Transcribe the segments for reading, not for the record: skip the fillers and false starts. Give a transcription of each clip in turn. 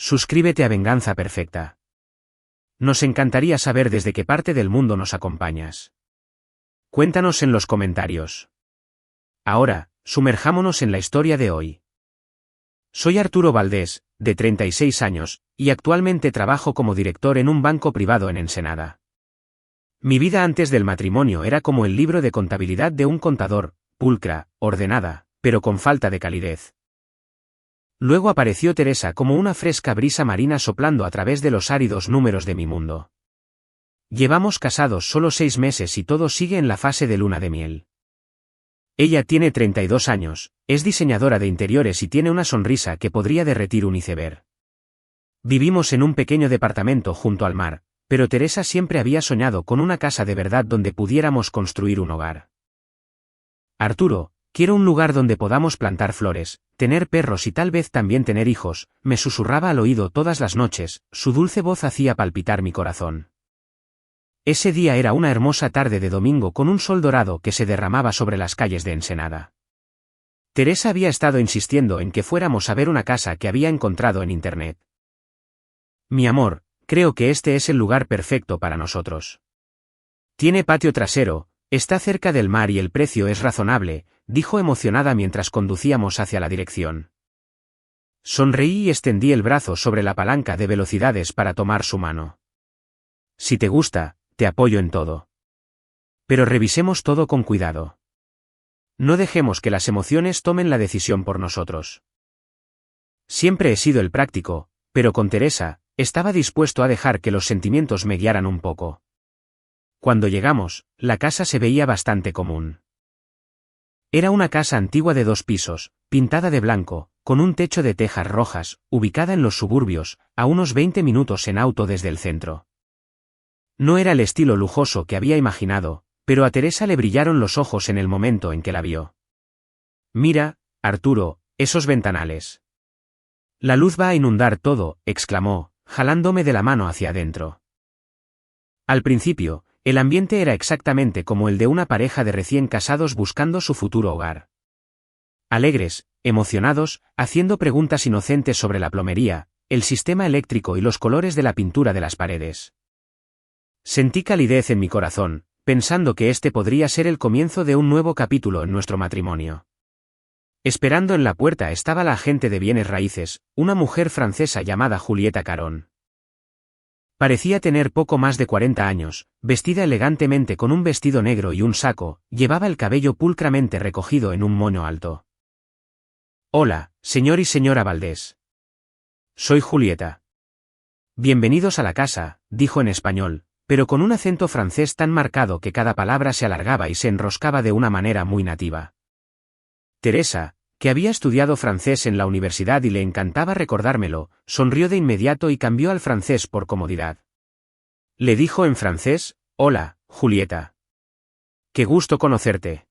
Suscríbete a Venganza Perfecta. Nos encantaría saber desde qué parte del mundo nos acompañas. Cuéntanos en los comentarios. Ahora, sumerjámonos en la historia de hoy. Soy Arturo Valdés, de 36 años, y actualmente trabajo como director en un banco privado en Ensenada. Mi vida antes del matrimonio era como el libro de contabilidad de un contador, pulcra, ordenada, pero con falta de calidez. Luego apareció Teresa como una fresca brisa marina soplando a través de los áridos números de mi mundo. Llevamos casados solo 6 meses y todo sigue en la fase de luna de miel. Ella tiene 32 años, es diseñadora de interiores y tiene una sonrisa que podría derretir un iceberg. Vivimos en un pequeño departamento junto al mar, pero Teresa siempre había soñado con una casa de verdad donde pudiéramos construir un hogar. Arturo, quiero un lugar donde podamos plantar flores, tener perros y tal vez también tener hijos, me susurraba al oído todas las noches, su dulce voz hacía palpitar mi corazón. Ese día era una hermosa tarde de domingo con un sol dorado que se derramaba sobre las calles de Ensenada. Teresa había estado insistiendo en que fuéramos a ver una casa que había encontrado en internet. Mi amor, creo que este es el lugar perfecto para nosotros. Tiene patio trasero, está cerca del mar y el precio es razonable, dijo emocionada mientras conducíamos hacia la dirección. Sonreí y extendí el brazo sobre la palanca de velocidades para tomar su mano. Si te gusta, te apoyo en todo. Pero revisemos todo con cuidado. No dejemos que las emociones tomen la decisión por nosotros. Siempre he sido el práctico, pero con Teresa, estaba dispuesto a dejar que los sentimientos me guiaran un poco. Cuando llegamos, la casa se veía bastante común. Era una casa antigua de 2 pisos, pintada de blanco, con un techo de tejas rojas, ubicada en los suburbios, a unos 20 minutos en auto desde el centro. No era el estilo lujoso que había imaginado, pero a Teresa le brillaron los ojos en el momento en que la vio. Mira, Arturo, esos ventanales. La luz va a inundar todo, exclamó, jalándome de la mano hacia adentro. Al principio, el ambiente era exactamente como el de una pareja de recién casados buscando su futuro hogar. Alegres, emocionados, haciendo preguntas inocentes sobre la plomería, el sistema eléctrico y los colores de la pintura de las paredes. Sentí calidez en mi corazón, pensando que este podría ser el comienzo de un nuevo capítulo en nuestro matrimonio. Esperando en la puerta estaba la agente de bienes raíces, una mujer francesa llamada Julieta Caron. Parecía tener poco más de 40 años, vestida elegantemente con un vestido negro y un saco, llevaba el cabello pulcramente recogido en un moño alto. Hola, señor y señora Valdés. Soy Julieta. Bienvenidos a la casa, dijo en español, pero con un acento francés tan marcado que cada palabra se alargaba y se enroscaba de una manera muy nativa. Teresa, que había estudiado francés en la universidad y le encantaba recordármelo, sonrió de inmediato y cambió al francés por comodidad. Le dijo en francés, hola, Julieta. Qué gusto conocerte.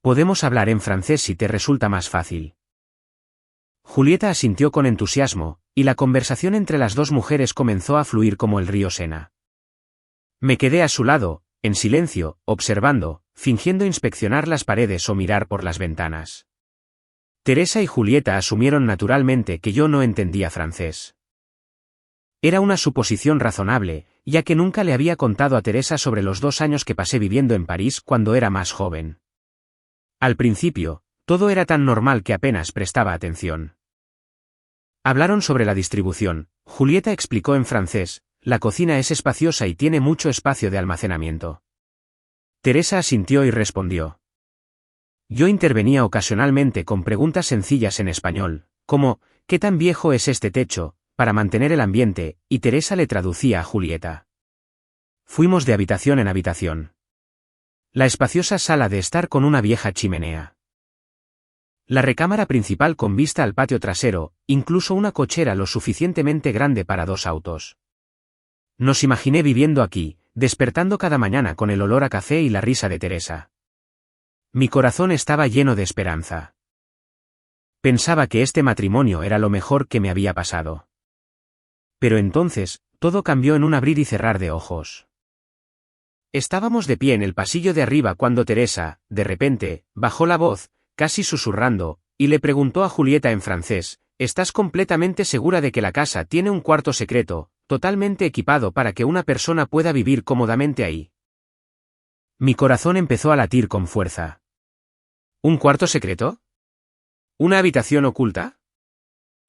Podemos hablar en francés si te resulta más fácil. Julieta asintió con entusiasmo, y la conversación entre las dos mujeres comenzó a fluir como el río Sena. Me quedé a su lado, en silencio, observando, fingiendo inspeccionar las paredes o mirar por las ventanas. Teresa y Julieta asumieron naturalmente que yo no entendía francés. Era una suposición razonable, ya que nunca le había contado a Teresa sobre los 2 años que pasé viviendo en París cuando era más joven. Al principio, todo era tan normal que apenas prestaba atención. Hablaron sobre la distribución, Julieta explicó en francés, la cocina es espaciosa y tiene mucho espacio de almacenamiento. Teresa asintió y respondió. Yo intervenía ocasionalmente con preguntas sencillas en español, como, ¿qué tan viejo es este techo?, para mantener el ambiente, y Teresa le traducía a Julieta. Fuimos de habitación en habitación. La espaciosa sala de estar con una vieja chimenea. La recámara principal con vista al patio trasero, incluso una cochera lo suficientemente grande para 2 autos. Nos imaginé viviendo aquí, despertando cada mañana con el olor a café y la risa de Teresa. Mi corazón estaba lleno de esperanza. Pensaba que este matrimonio era lo mejor que me había pasado. Pero entonces, todo cambió en un abrir y cerrar de ojos. Estábamos de pie en el pasillo de arriba cuando Teresa, de repente, bajó la voz, casi susurrando, y le preguntó a Julieta en francés, ¿estás completamente segura de que la casa tiene un cuarto secreto, totalmente equipado para que una persona pueda vivir cómodamente ahí? Mi corazón empezó a latir con fuerza. ¿Un cuarto secreto? ¿Una habitación oculta?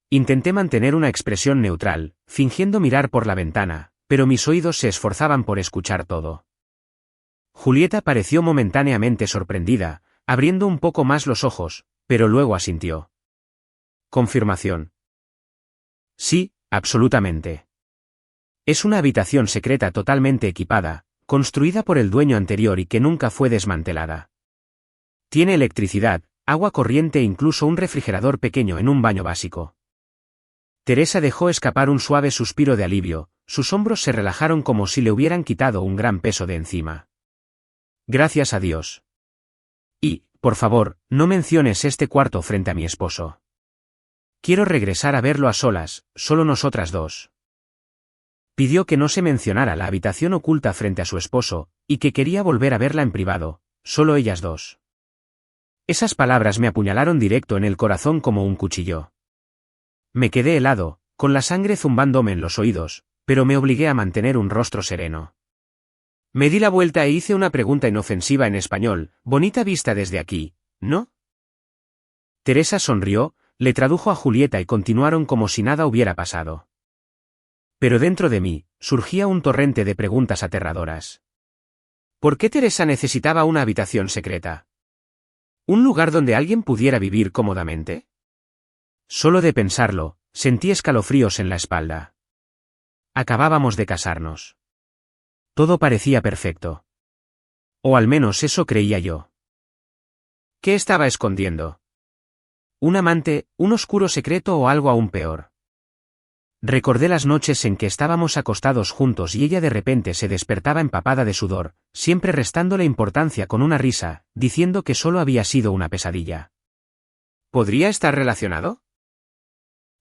Intenté mantener una expresión neutral, fingiendo mirar por la ventana, pero mis oídos se esforzaban por escuchar todo. Julieta pareció momentáneamente sorprendida, abriendo un poco más los ojos, pero luego asintió. Confirmación. Sí, absolutamente. Es una habitación secreta totalmente equipada, construida por el dueño anterior y que nunca fue desmantelada. Tiene electricidad, agua corriente e incluso un refrigerador pequeño en un baño básico. Teresa dejó escapar un suave suspiro de alivio, sus hombros se relajaron como si le hubieran quitado un gran peso de encima. Gracias a Dios. Y, por favor, no menciones este cuarto frente a mi esposo. Quiero regresar a verlo a solas, solo nosotras dos. Pidió que no se mencionara la habitación oculta frente a su esposo, y que quería volver a verla en privado, solo ellas dos. Esas palabras me apuñalaron directo en el corazón como un cuchillo. Me quedé helado, con la sangre zumbándome en los oídos, pero me obligué a mantener un rostro sereno. Me di la vuelta e hice una pregunta inofensiva en español, bonita vista desde aquí, ¿no? Teresa sonrió, le tradujo a Julieta y continuaron como si nada hubiera pasado. Pero dentro de mí, surgía un torrente de preguntas aterradoras. ¿Por qué Teresa necesitaba una habitación secreta? ¿Un lugar donde alguien pudiera vivir cómodamente? Solo de pensarlo, sentí escalofríos en la espalda. Acabábamos de casarnos. Todo parecía perfecto. O al menos eso creía yo. ¿Qué estaba escondiendo? ¿Un amante, un oscuro secreto o algo aún peor? Recordé las noches en que estábamos acostados juntos y ella de repente se despertaba empapada de sudor, siempre restándole importancia con una risa, diciendo que solo había sido una pesadilla. ¿Podría estar relacionado?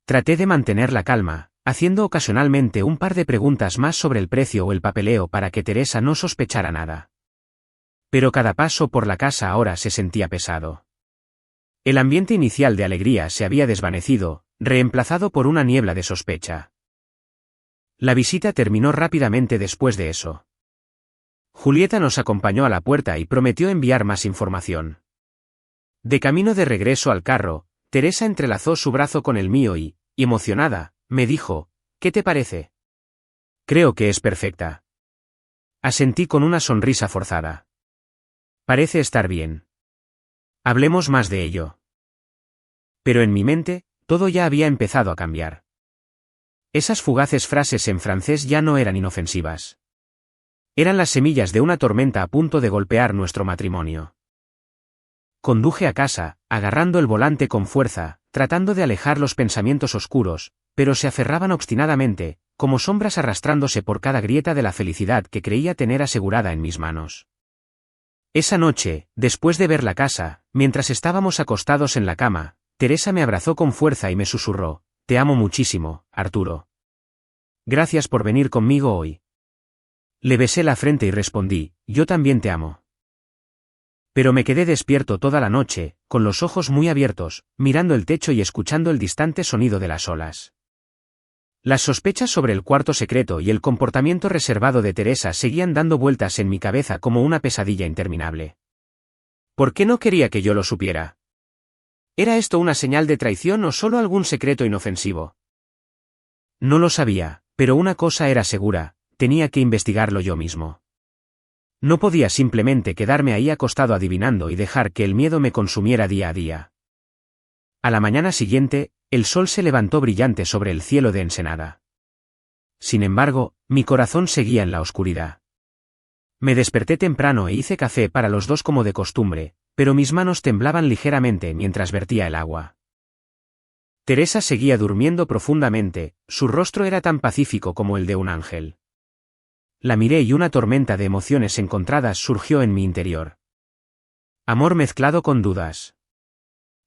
Traté de mantener la calma, haciendo ocasionalmente un par de preguntas más sobre el precio o el papeleo para que Teresa no sospechara nada. Pero cada paso por la casa ahora se sentía pesado. El ambiente inicial de alegría se había desvanecido, reemplazado por una niebla de sospecha. La visita terminó rápidamente después de eso. Julieta nos acompañó a la puerta y prometió enviar más información. De camino de regreso al carro, Teresa entrelazó su brazo con el mío y, emocionada, me dijo, ¿qué te parece? Creo que es perfecta. Asentí con una sonrisa forzada. Parece estar bien. Hablemos más de ello. Pero en mi mente, todo ya había empezado a cambiar. Esas fugaces frases en francés ya no eran inofensivas. Eran las semillas de una tormenta a punto de golpear nuestro matrimonio. Conduje a casa, agarrando el volante con fuerza, tratando de alejar los pensamientos oscuros, pero se aferraban obstinadamente, como sombras arrastrándose por cada grieta de la felicidad que creía tener asegurada en mis manos. Esa noche, después de ver la casa, mientras estábamos acostados en la cama, Teresa me abrazó con fuerza y me susurró, «Te amo muchísimo, Arturo. Gracias por venir conmigo hoy». Le besé la frente y respondí, «Yo también te amo». Pero me quedé despierto toda la noche, con los ojos muy abiertos, mirando el techo y escuchando el distante sonido de las olas. Las sospechas sobre el cuarto secreto y el comportamiento reservado de Teresa seguían dando vueltas en mi cabeza como una pesadilla interminable. ¿Por qué no quería que yo lo supiera? ¿Era esto una señal de traición o solo algún secreto inofensivo? No lo sabía, pero una cosa era segura, tenía que investigarlo yo mismo. No podía simplemente quedarme ahí acostado adivinando y dejar que el miedo me consumiera día a día. A la mañana siguiente, el sol se levantó brillante sobre el cielo de Ensenada. Sin embargo, mi corazón seguía en la oscuridad. Me desperté temprano e hice café para los dos como de costumbre, pero mis manos temblaban ligeramente mientras vertía el agua. Teresa seguía durmiendo profundamente, su rostro era tan pacífico como el de un ángel. La miré y una tormenta de emociones encontradas surgió en mi interior. Amor mezclado con dudas.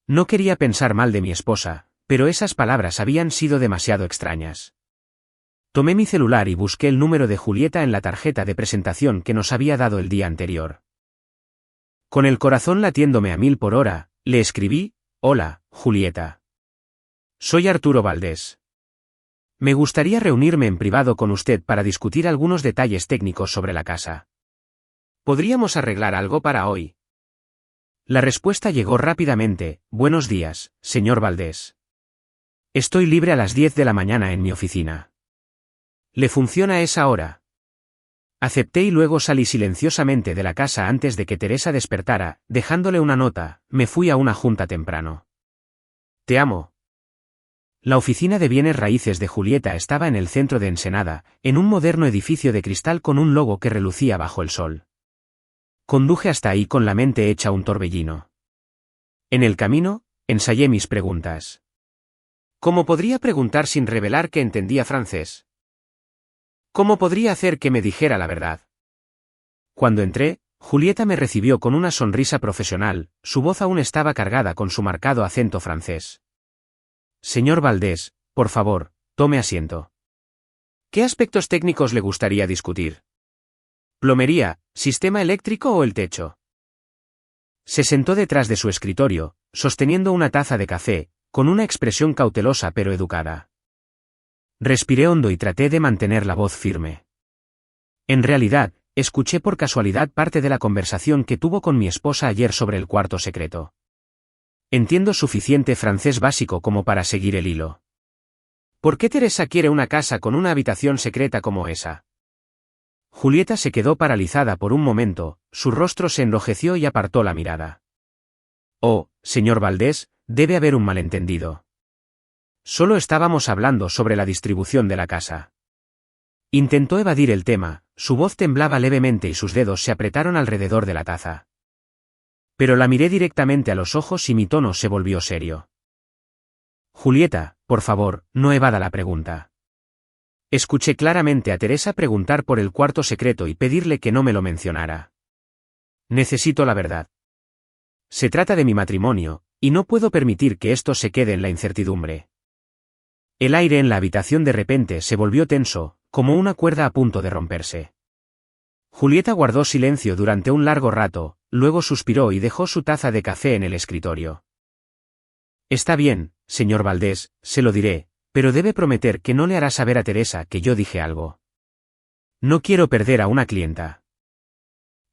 No quería pensar mal de mi esposa, pero esas palabras habían sido demasiado extrañas. Tomé mi celular y busqué el número de Julieta en la tarjeta de presentación que nos había dado el día anterior. Con el corazón latiéndome a 1000 por hora, le escribí, «Hola, Julieta. Soy Arturo Valdés. Me gustaría reunirme en privado con usted para discutir algunos detalles técnicos sobre la casa. ¿Podríamos arreglar algo para hoy? La respuesta llegó rápidamente: buenos días, señor Valdés. Estoy libre a las 10 de la mañana en mi oficina. ¿Le funciona esa hora? Acepté y luego salí silenciosamente de la casa antes de que Teresa despertara. Dejándole una nota, me fui a una junta temprano. Te amo. La oficina de bienes raíces de Julieta estaba en el centro de Ensenada, en un moderno edificio de cristal con un logo que relucía bajo el sol. Conduje hasta ahí con la mente hecha un torbellino. En el camino, ensayé mis preguntas. ¿Cómo podría preguntar sin revelar que entendía francés? ¿Cómo podría hacer que me dijera la verdad? Cuando entré, Julieta me recibió con una sonrisa profesional, su voz aún estaba cargada con su marcado acento francés. Señor Valdés, por favor, tome asiento. ¿Qué aspectos técnicos le gustaría discutir? ¿Plomería, sistema eléctrico o el techo? Se sentó detrás de su escritorio, sosteniendo una taza de café, con una expresión cautelosa pero educada. Respiré hondo y traté de mantener la voz firme. En realidad, escuché por casualidad parte de la conversación que tuvo con mi esposa ayer sobre el cuarto secreto. Entiendo suficiente francés básico como para seguir el hilo. ¿Por qué Teresa quiere una casa con una habitación secreta como esa? Julieta se quedó paralizada por un momento, su rostro se enrojeció y apartó la mirada. Oh, señor Valdés, debe haber un malentendido. Solo estábamos hablando sobre la distribución de la casa. Intentó evadir el tema, su voz temblaba levemente y sus dedos se apretaron alrededor de la taza. Pero la miré directamente a los ojos y mi tono se volvió serio. Julieta, por favor, no evada la pregunta. Escuché claramente a Teresa preguntar por el cuarto secreto y pedirle que no me lo mencionara. Necesito la verdad. Se trata de mi matrimonio, y no puedo permitir que esto se quede en la incertidumbre. El aire en la habitación de repente se volvió tenso, como una cuerda a punto de romperse. Julieta guardó silencio durante un largo rato, luego suspiró y dejó su taza de café en el escritorio. Está bien, señor Valdés, se lo diré, pero debe prometer que no le hará saber a Teresa que yo dije algo. No quiero perder a una clienta.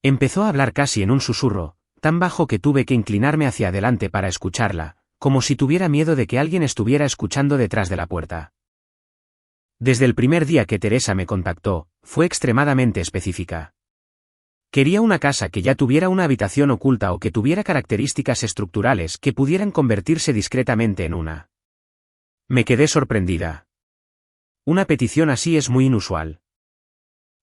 Empezó a hablar casi en un susurro, tan bajo que tuve que inclinarme hacia adelante para escucharla, como si tuviera miedo de que alguien estuviera escuchando detrás de la puerta. Desde el primer día que Teresa me contactó, fue extremadamente específica. Quería una casa que ya tuviera una habitación oculta o que tuviera características estructurales que pudieran convertirse discretamente en una. Me quedé sorprendida. Una petición así es muy inusual.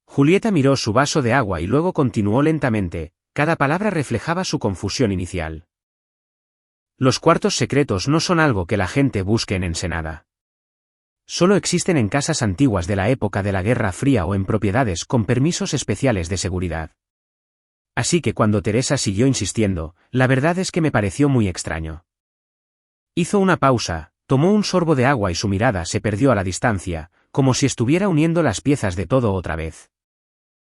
Julieta miró su vaso de agua y luego continuó lentamente, cada palabra reflejaba su confusión inicial. Los cuartos secretos no son algo que la gente busque en Ensenada. Solo existen en casas antiguas de la época de la Guerra Fría o en propiedades con permisos especiales de seguridad. Así que cuando Teresa siguió insistiendo, la verdad es que me pareció muy extraño. Hizo una pausa, tomó un sorbo de agua y su mirada se perdió a la distancia, como si estuviera uniendo las piezas de todo otra vez.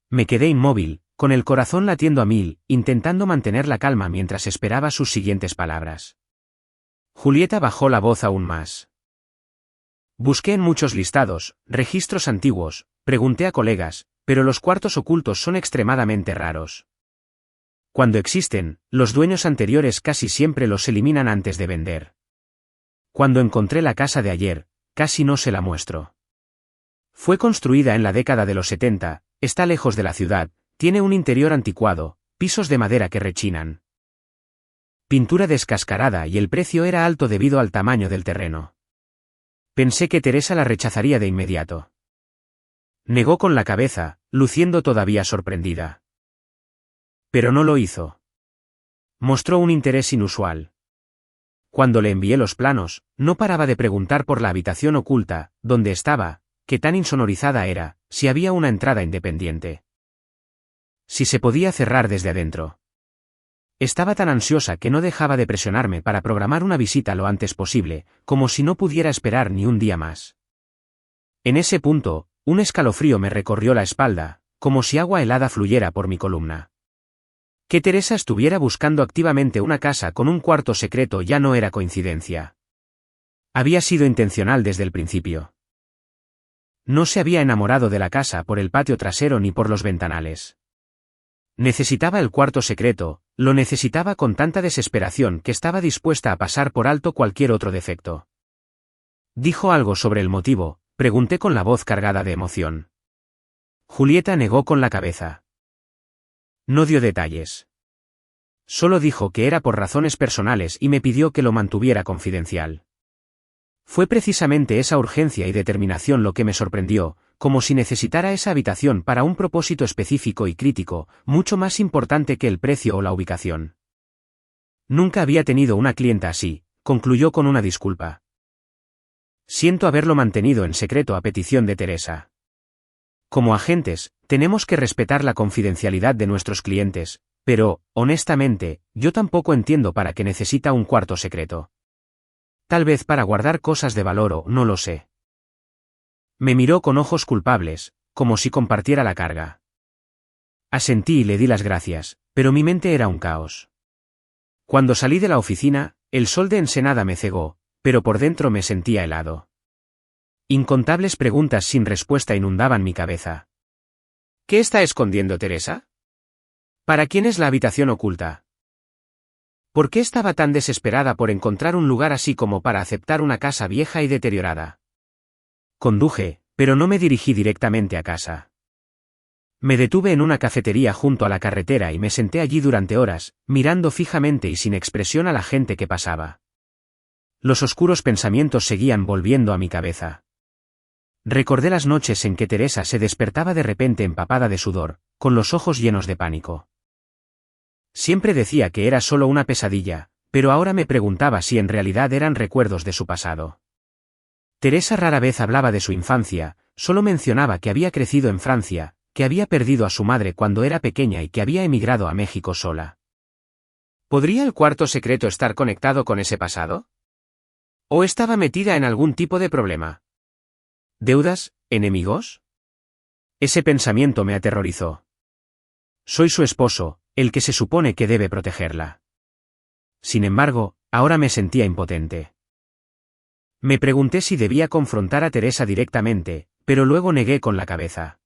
Me quedé inmóvil, con el corazón latiendo a mil, intentando mantener la calma mientras esperaba sus siguientes palabras. Julieta bajó la voz aún más. Busqué en muchos listados, registros antiguos, pregunté a colegas, pero los cuartos ocultos son extremadamente raros. Cuando existen, los dueños anteriores casi siempre los eliminan antes de vender. Cuando encontré la casa de ayer, casi no se la muestro. Fue construida en la década de los 70, está lejos de la ciudad, tiene un interior anticuado, pisos de madera que rechinan. Pintura descascarada y el precio era alto debido al tamaño del terreno. Pensé que Teresa la rechazaría de inmediato. Negó con la cabeza, luciendo todavía sorprendida. Pero no lo hizo. Mostró un interés inusual. Cuando le envié los planos, no paraba de preguntar por la habitación oculta, dónde estaba, qué tan insonorizada era, si había una entrada independiente. Si se podía cerrar desde adentro. Estaba tan ansiosa que no dejaba de presionarme para programar una visita lo antes posible, como si no pudiera esperar ni un día más. En ese punto, un escalofrío me recorrió la espalda, como si agua helada fluyera por mi columna. Que Teresa estuviera buscando activamente una casa con un cuarto secreto ya no era coincidencia. Había sido intencional desde el principio. No se había enamorado de la casa por el patio trasero ni por los ventanales. Necesitaba el cuarto secreto, lo necesitaba con tanta desesperación que estaba dispuesta a pasar por alto cualquier otro defecto. ¿Dijo algo sobre el motivo?, pregunté con la voz cargada de emoción. Julieta negó con la cabeza. No dio detalles. Solo dijo que era por razones personales y me pidió que lo mantuviera confidencial. Fue precisamente esa urgencia y determinación lo que me sorprendió, como si necesitara esa habitación para un propósito específico y crítico, mucho más importante que el precio o la ubicación. Nunca había tenido una clienta así, concluyó con una disculpa. Siento haberlo mantenido en secreto a petición de Teresa. Como agentes, tenemos que respetar la confidencialidad de nuestros clientes, pero, honestamente, yo tampoco entiendo para qué necesita un cuarto secreto. Tal vez para guardar cosas de valor o no lo sé. Me miró con ojos culpables, como si compartiera la carga. Asentí y le di las gracias, pero mi mente era un caos. Cuando salí de la oficina, el sol de Ensenada me cegó, pero por dentro me sentía helado. Incontables preguntas sin respuesta inundaban mi cabeza. ¿Qué está escondiendo Teresa? ¿Para quién es la habitación oculta? ¿Por qué estaba tan desesperada por encontrar un lugar así como para aceptar una casa vieja y deteriorada? Conduje, pero no me dirigí directamente a casa. Me detuve en una cafetería junto a la carretera y me senté allí durante horas, mirando fijamente y sin expresión a la gente que pasaba. Los oscuros pensamientos seguían volviendo a mi cabeza. Recordé las noches en que Teresa se despertaba de repente empapada de sudor, con los ojos llenos de pánico. Siempre decía que era solo una pesadilla, pero ahora me preguntaba si en realidad eran recuerdos de su pasado. Teresa rara vez hablaba de su infancia, solo mencionaba que había crecido en Francia, que había perdido a su madre cuando era pequeña y que había emigrado a México sola. ¿Podría el cuarto secreto estar conectado con ese pasado? ¿O estaba metida en algún tipo de problema? ¿Deudas? ¿Enemigos? Ese pensamiento me aterrorizó. Soy su esposo, el que se supone que debe protegerla. Sin embargo, ahora me sentía impotente. Me pregunté si debía confrontar a Teresa directamente, pero luego negué con la cabeza.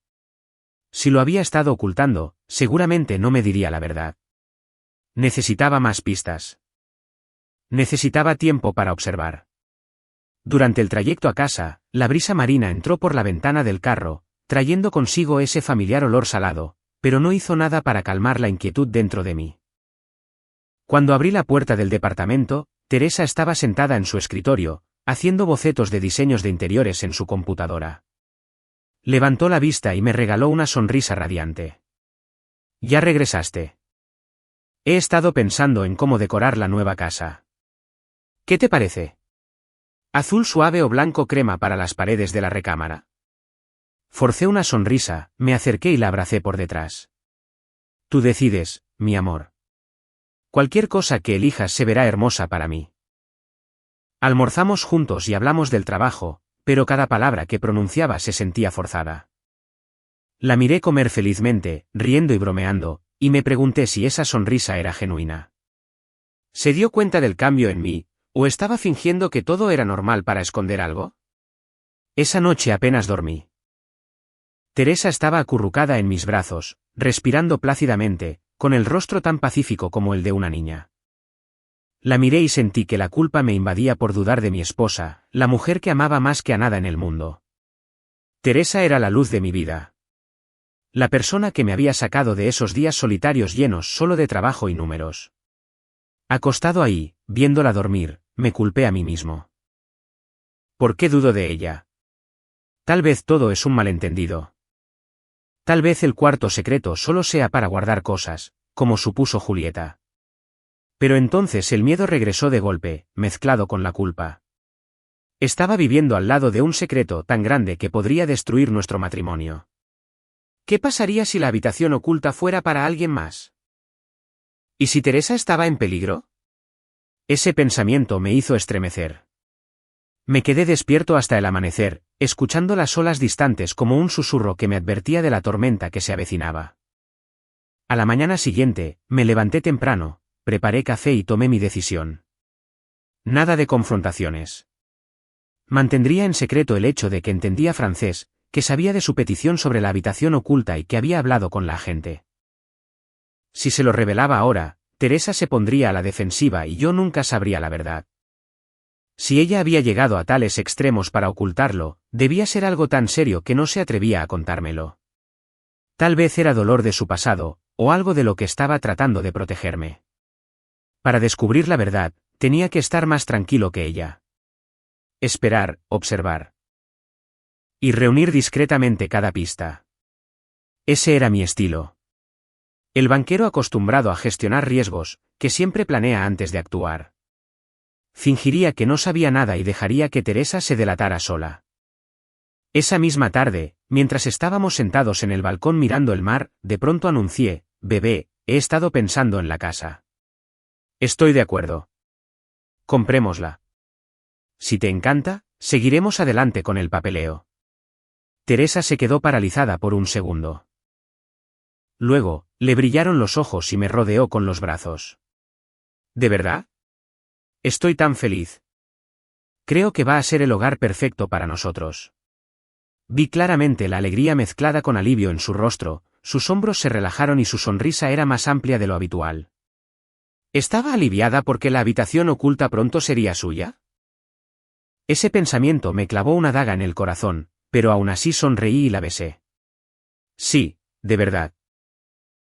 Si lo había estado ocultando, seguramente no me diría la verdad. Necesitaba más pistas. Necesitaba tiempo para observar. Durante el trayecto a casa, la brisa marina entró por la ventana del carro, trayendo consigo ese familiar olor salado, pero no hizo nada para calmar la inquietud dentro de mí. Cuando abrí la puerta del departamento, Teresa estaba sentada en su escritorio, haciendo bocetos de diseños de interiores en su computadora. Levantó la vista y me regaló una sonrisa radiante. ¿Ya regresaste? He estado pensando en cómo decorar la nueva casa. ¿Qué te parece? ¿Azul suave o blanco crema para las paredes de la recámara? Forcé una sonrisa, me acerqué y la abracé por detrás. Tú decides, mi amor. Cualquier cosa que elijas se verá hermosa para mí. Almorzamos juntos y hablamos del trabajo, pero cada palabra que pronunciaba se sentía forzada. La miré comer felizmente, riendo y bromeando, y me pregunté si esa sonrisa era genuina. ¿Se dio cuenta del cambio en mí, o estaba fingiendo que todo era normal para esconder algo? Esa noche apenas dormí. Teresa estaba acurrucada en mis brazos, respirando plácidamente, con el rostro tan pacífico como el de una niña. La miré y sentí que la culpa me invadía por dudar de mi esposa, la mujer que amaba más que a nada en el mundo. Teresa era la luz de mi vida. La persona que me había sacado de esos días solitarios llenos solo de trabajo y números. Acostado ahí, viéndola dormir, me culpé a mí mismo. ¿Por qué dudo de ella? Tal vez todo es un malentendido. Tal vez el cuarto secreto solo sea para guardar cosas, como supuso Julieta. Pero entonces el miedo regresó de golpe, mezclado con la culpa. Estaba viviendo al lado de un secreto tan grande que podría destruir nuestro matrimonio. ¿Qué pasaría si la habitación oculta fuera para alguien más? ¿Y si Teresa estaba en peligro? Ese pensamiento me hizo estremecer. Me quedé despierto hasta el amanecer, escuchando las olas distantes como un susurro que me advertía de la tormenta que se avecinaba. A la mañana siguiente, me levanté temprano, preparé café y tomé mi decisión. Nada de confrontaciones. Mantendría en secreto el hecho de que entendía francés, que sabía de su petición sobre la habitación oculta y que había hablado con la agente. Si se lo revelaba ahora, Teresa se pondría a la defensiva y yo nunca sabría la verdad. Si ella había llegado a tales extremos para ocultarlo, debía ser algo tan serio que no se atrevía a contármelo. Tal vez era dolor de su pasado, o algo de lo que estaba tratando de protegerme. Para descubrir la verdad, tenía que estar más tranquilo que ella. Esperar, observar. Y reunir discretamente cada pista. Ese era mi estilo. El banquero acostumbrado a gestionar riesgos, que siempre planea antes de actuar. Fingiría que no sabía nada y dejaría que Teresa se delatara sola. Esa misma tarde, mientras estábamos sentados en el balcón mirando el mar, de pronto anuncié: «Bebé, he estado pensando en la casa. Estoy de acuerdo. Comprémosla. Si te encanta, seguiremos adelante con el papeleo». Teresa se quedó paralizada por un segundo. Luego, le brillaron los ojos y me rodeó con los brazos. ¿De verdad? Estoy tan feliz. Creo que va a ser el hogar perfecto para nosotros. Vi claramente la alegría mezclada con alivio en su rostro, sus hombros se relajaron y su sonrisa era más amplia de lo habitual. ¿Estaba aliviada porque la habitación oculta pronto sería suya? Ese pensamiento me clavó una daga en el corazón, pero aún así sonreí y la besé. Sí, de verdad.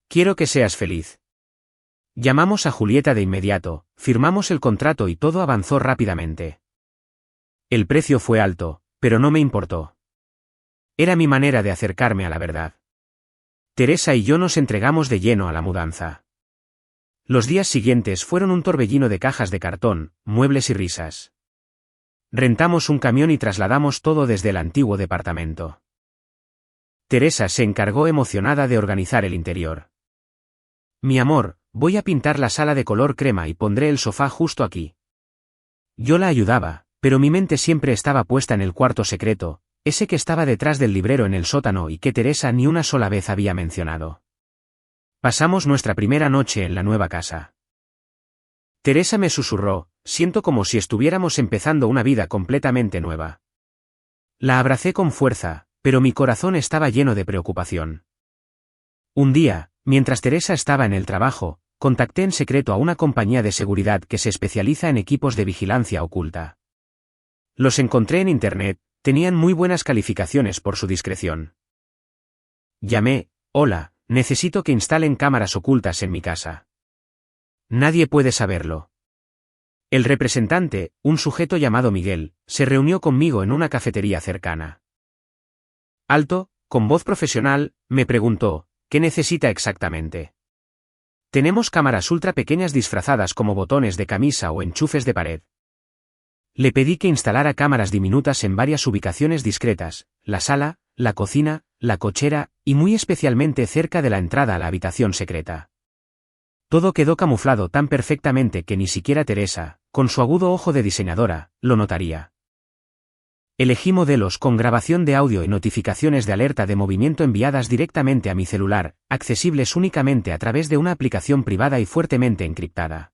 Quiero que seas feliz. Llamamos a Julieta de inmediato, firmamos el contrato y todo avanzó rápidamente. El precio fue alto, pero no me importó. Era mi manera de acercarme a la verdad. Teresa y yo nos entregamos de lleno a la mudanza. Los días siguientes fueron un torbellino de cajas de cartón, muebles y risas. Rentamos un camión y trasladamos todo desde el antiguo departamento. Teresa se encargó emocionada de organizar el interior. Mi amor, voy a pintar la sala de color crema y pondré el sofá justo aquí. Yo la ayudaba, pero mi mente siempre estaba puesta en el cuarto secreto, ese que estaba detrás del librero en el sótano y que Teresa ni una sola vez había mencionado. Pasamos nuestra primera noche en la nueva casa. Teresa me susurró: «Siento como si estuviéramos empezando una vida completamente nueva». La abracé con fuerza, pero mi corazón estaba lleno de preocupación. Un día, mientras Teresa estaba en el trabajo, contacté en secreto a una compañía de seguridad que se especializa en equipos de vigilancia oculta. Los encontré en internet, tenían muy buenas calificaciones por su discreción. Llamé: «Hola, necesito que instalen cámaras ocultas en mi casa. Nadie puede saberlo». El representante, un sujeto llamado Miguel, se reunió conmigo en una cafetería cercana. Alto, con voz profesional, me preguntó: «¿Qué necesita exactamente?». «Tenemos cámaras ultra pequeñas disfrazadas como botones de camisa o enchufes de pared». Le pedí que instalara cámaras diminutas en varias ubicaciones discretas: la sala, la cocina, la cochera, y muy especialmente cerca de la entrada a la habitación secreta. Todo quedó camuflado tan perfectamente que ni siquiera Teresa, con su agudo ojo de diseñadora, lo notaría. Elegí modelos con grabación de audio y notificaciones de alerta de movimiento enviadas directamente a mi celular, accesibles únicamente a través de una aplicación privada y fuertemente encriptada.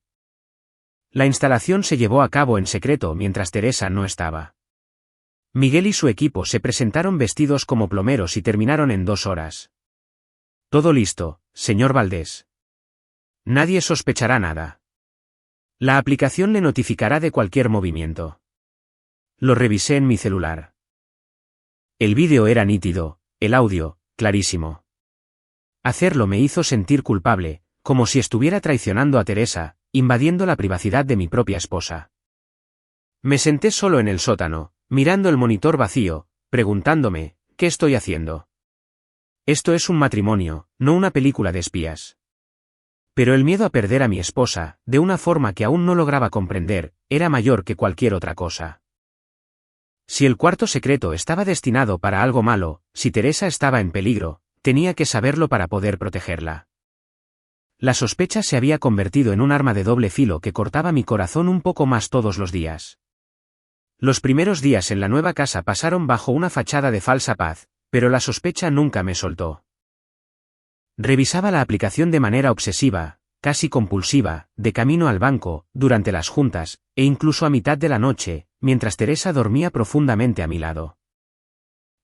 La instalación se llevó a cabo en secreto mientras Teresa no estaba. Miguel y su equipo se presentaron vestidos como plomeros y terminaron en 2 horas. «Todo listo, señor Valdés. Nadie sospechará nada. La aplicación le notificará de cualquier movimiento». Lo revisé en mi celular. El vídeo era nítido, el audio, clarísimo. Hacerlo me hizo sentir culpable, como si estuviera traicionando a Teresa, invadiendo la privacidad de mi propia esposa. Me senté solo en el sótano, mirando el monitor vacío, preguntándome: ¿qué estoy haciendo? Esto es un matrimonio, no una película de espías. Pero el miedo a perder a mi esposa, de una forma que aún no lograba comprender, era mayor que cualquier otra cosa. Si el cuarto secreto estaba destinado para algo malo, si Teresa estaba en peligro, tenía que saberlo para poder protegerla. La sospecha se había convertido en un arma de doble filo que cortaba mi corazón un poco más todos los días. Los primeros días en la nueva casa pasaron bajo una fachada de falsa paz, pero la sospecha nunca me soltó. Revisaba la aplicación de manera obsesiva, casi compulsiva, de camino al banco, durante las juntas, e incluso a mitad de la noche, mientras Teresa dormía profundamente a mi lado.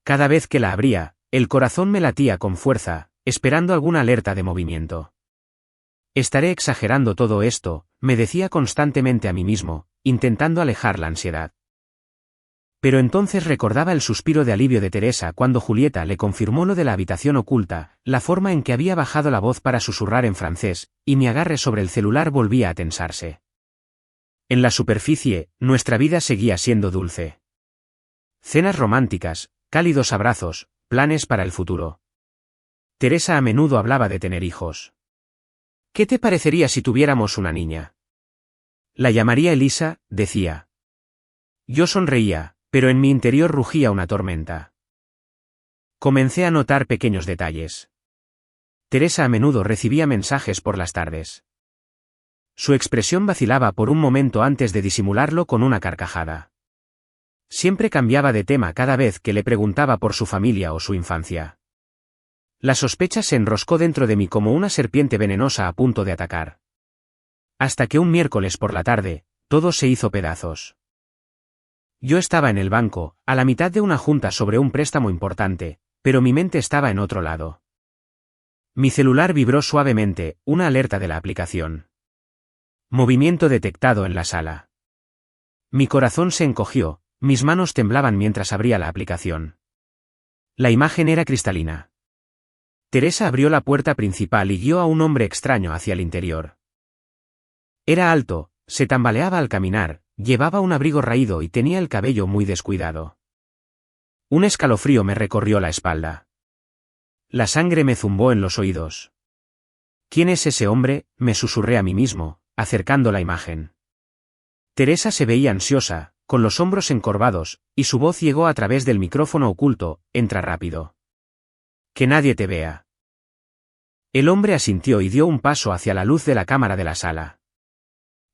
Cada vez que la abría, el corazón me latía con fuerza, esperando alguna alerta de movimiento. Estaré exagerando todo esto, me decía constantemente a mí mismo, intentando alejar la ansiedad. Pero entonces recordaba el suspiro de alivio de Teresa cuando Julieta le confirmó lo de la habitación oculta, la forma en que había bajado la voz para susurrar en francés, y mi agarre sobre el celular volvía a tensarse. En la superficie, nuestra vida seguía siendo dulce. Cenas románticas, cálidos abrazos, planes para el futuro. Teresa a menudo hablaba de tener hijos. ¿Qué te parecería si tuviéramos una niña? La llamaría Elisa, decía. Yo sonreía, pero en mi interior rugía una tormenta. Comencé a notar pequeños detalles. Teresa a menudo recibía mensajes por las tardes. Su expresión vacilaba por un momento antes de disimularlo con una carcajada. Siempre cambiaba de tema cada vez que le preguntaba por su familia o su infancia. La sospecha se enroscó dentro de mí como una serpiente venenosa a punto de atacar. Hasta que un miércoles por la tarde, todo se hizo pedazos. Yo estaba en el banco, a la mitad de una junta sobre un préstamo importante, pero mi mente estaba en otro lado. Mi celular vibró suavemente, una alerta de la aplicación. Movimiento detectado en la sala. Mi corazón se encogió, mis manos temblaban mientras abría la aplicación. La imagen era cristalina. Teresa abrió la puerta principal y guió a un hombre extraño hacia el interior. Era alto, se tambaleaba al caminar, llevaba un abrigo raído y tenía el cabello muy descuidado. Un escalofrío me recorrió la espalda. La sangre me zumbó en los oídos. ¿Quién es ese hombre?, me susurré a mí mismo, acercando la imagen. Teresa se veía ansiosa, con los hombros encorvados, y su voz llegó a través del micrófono oculto: entra rápido. Que nadie te vea. El hombre asintió y dio un paso hacia la luz de la cámara de la sala.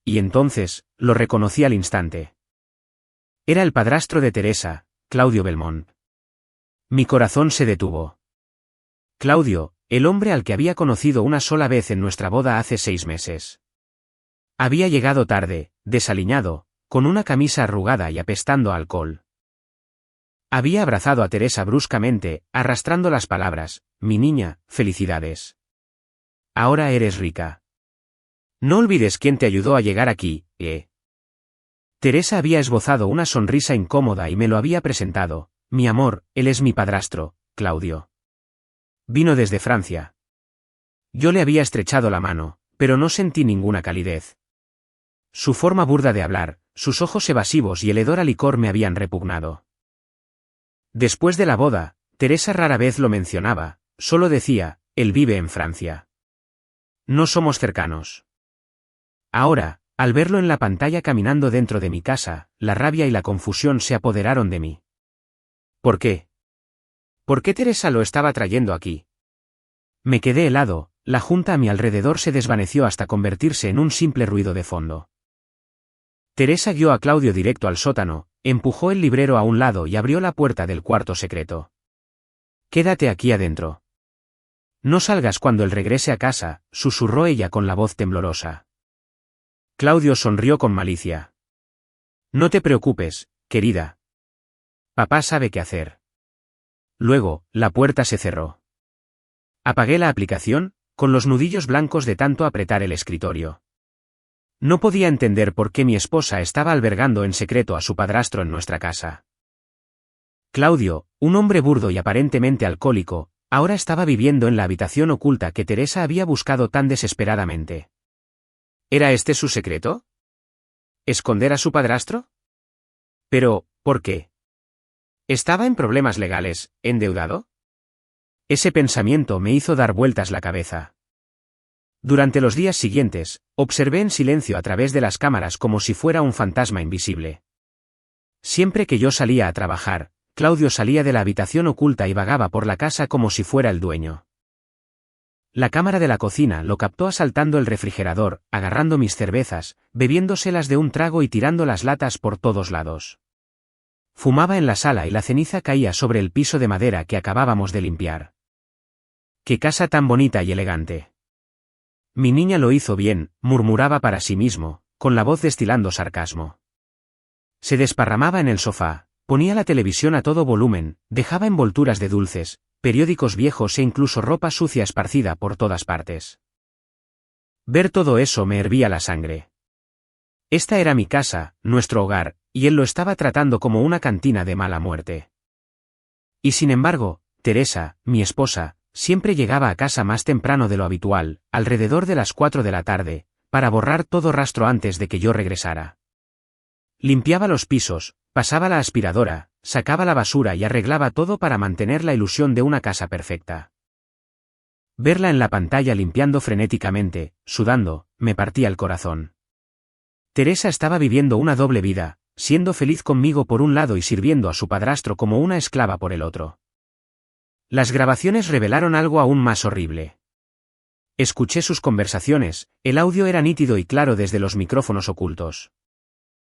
Y entonces, lo reconocí al instante. Era el padrastro de Teresa, Claudio Belmont. Mi corazón se detuvo. Claudio, el hombre al que había conocido una sola vez en nuestra boda hace 6 meses. Había llegado tarde, desaliñado, con una camisa arrugada y apestando a alcohol. Había abrazado a Teresa bruscamente, arrastrando las palabras: mi niña, felicidades. Ahora eres rica. No olvides quién te ayudó a llegar aquí, ¿eh? Teresa había esbozado una sonrisa incómoda y me lo había presentado: mi amor, él es mi padrastro, Claudio. Vino desde Francia. Yo le había estrechado la mano, pero no sentí ninguna calidez. Su forma burda de hablar, sus ojos evasivos y el hedor a licor me habían repugnado. Después de la boda, Teresa rara vez lo mencionaba, solo decía: él vive en Francia. No somos cercanos. Ahora, al verlo en la pantalla caminando dentro de mi casa, la rabia y la confusión se apoderaron de mí. ¿Por qué? ¿Por qué Teresa lo estaba trayendo aquí? Me quedé helado, la junta a mi alrededor se desvaneció hasta convertirse en un simple ruido de fondo. Teresa guió a Claudio directo al sótano, empujó el librero a un lado y abrió la puerta del cuarto secreto. Quédate aquí adentro. No salgas cuando él regrese a casa, susurró ella con la voz temblorosa. Claudio sonrió con malicia. No te preocupes, querida. Papá sabe qué hacer. Luego, la puerta se cerró. Apagué la aplicación, con los nudillos blancos de tanto apretar el escritorio. No podía entender por qué mi esposa estaba albergando en secreto a su padrastro en nuestra casa. Claudio, un hombre burdo y aparentemente alcohólico, ahora estaba viviendo en la habitación oculta que Teresa había buscado tan desesperadamente. ¿Era este su secreto? ¿Esconder a su padrastro? Pero, ¿por qué? ¿Estaba en problemas legales, endeudado? Ese pensamiento me hizo dar vueltas la cabeza. Durante los días siguientes, observé en silencio a través de las cámaras como si fuera un fantasma invisible. Siempre que yo salía a trabajar, Claudio salía de la habitación oculta y vagaba por la casa como si fuera el dueño. La cámara de la cocina lo captó asaltando el refrigerador, agarrando mis cervezas, bebiéndoselas de un trago y tirando las latas por todos lados. Fumaba en la sala y la ceniza caía sobre el piso de madera que acabábamos de limpiar. ¡Qué casa tan bonita y elegante! Mi niña lo hizo bien, murmuraba para sí mismo, con la voz destilando sarcasmo. Se desparramaba en el sofá, ponía la televisión a todo volumen, dejaba envolturas de dulces, periódicos viejos e incluso ropa sucia esparcida por todas partes. Ver todo eso me hervía la sangre. Esta era mi casa, nuestro hogar, y él lo estaba tratando como una cantina de mala muerte. Y sin embargo, Teresa, mi esposa, siempre llegaba a casa más temprano de lo habitual, alrededor de las 4 de la tarde, para borrar todo rastro antes de que yo regresara. Limpiaba los pisos, pasaba la aspiradora, sacaba la basura y arreglaba todo para mantener la ilusión de una casa perfecta. Verla en la pantalla limpiando frenéticamente, sudando, me partía el corazón. Teresa estaba viviendo una doble vida, siendo feliz conmigo por un lado y sirviendo a su padrastro como una esclava por el otro. Las grabaciones revelaron algo aún más horrible. Escuché sus conversaciones, el audio era nítido y claro desde los micrófonos ocultos.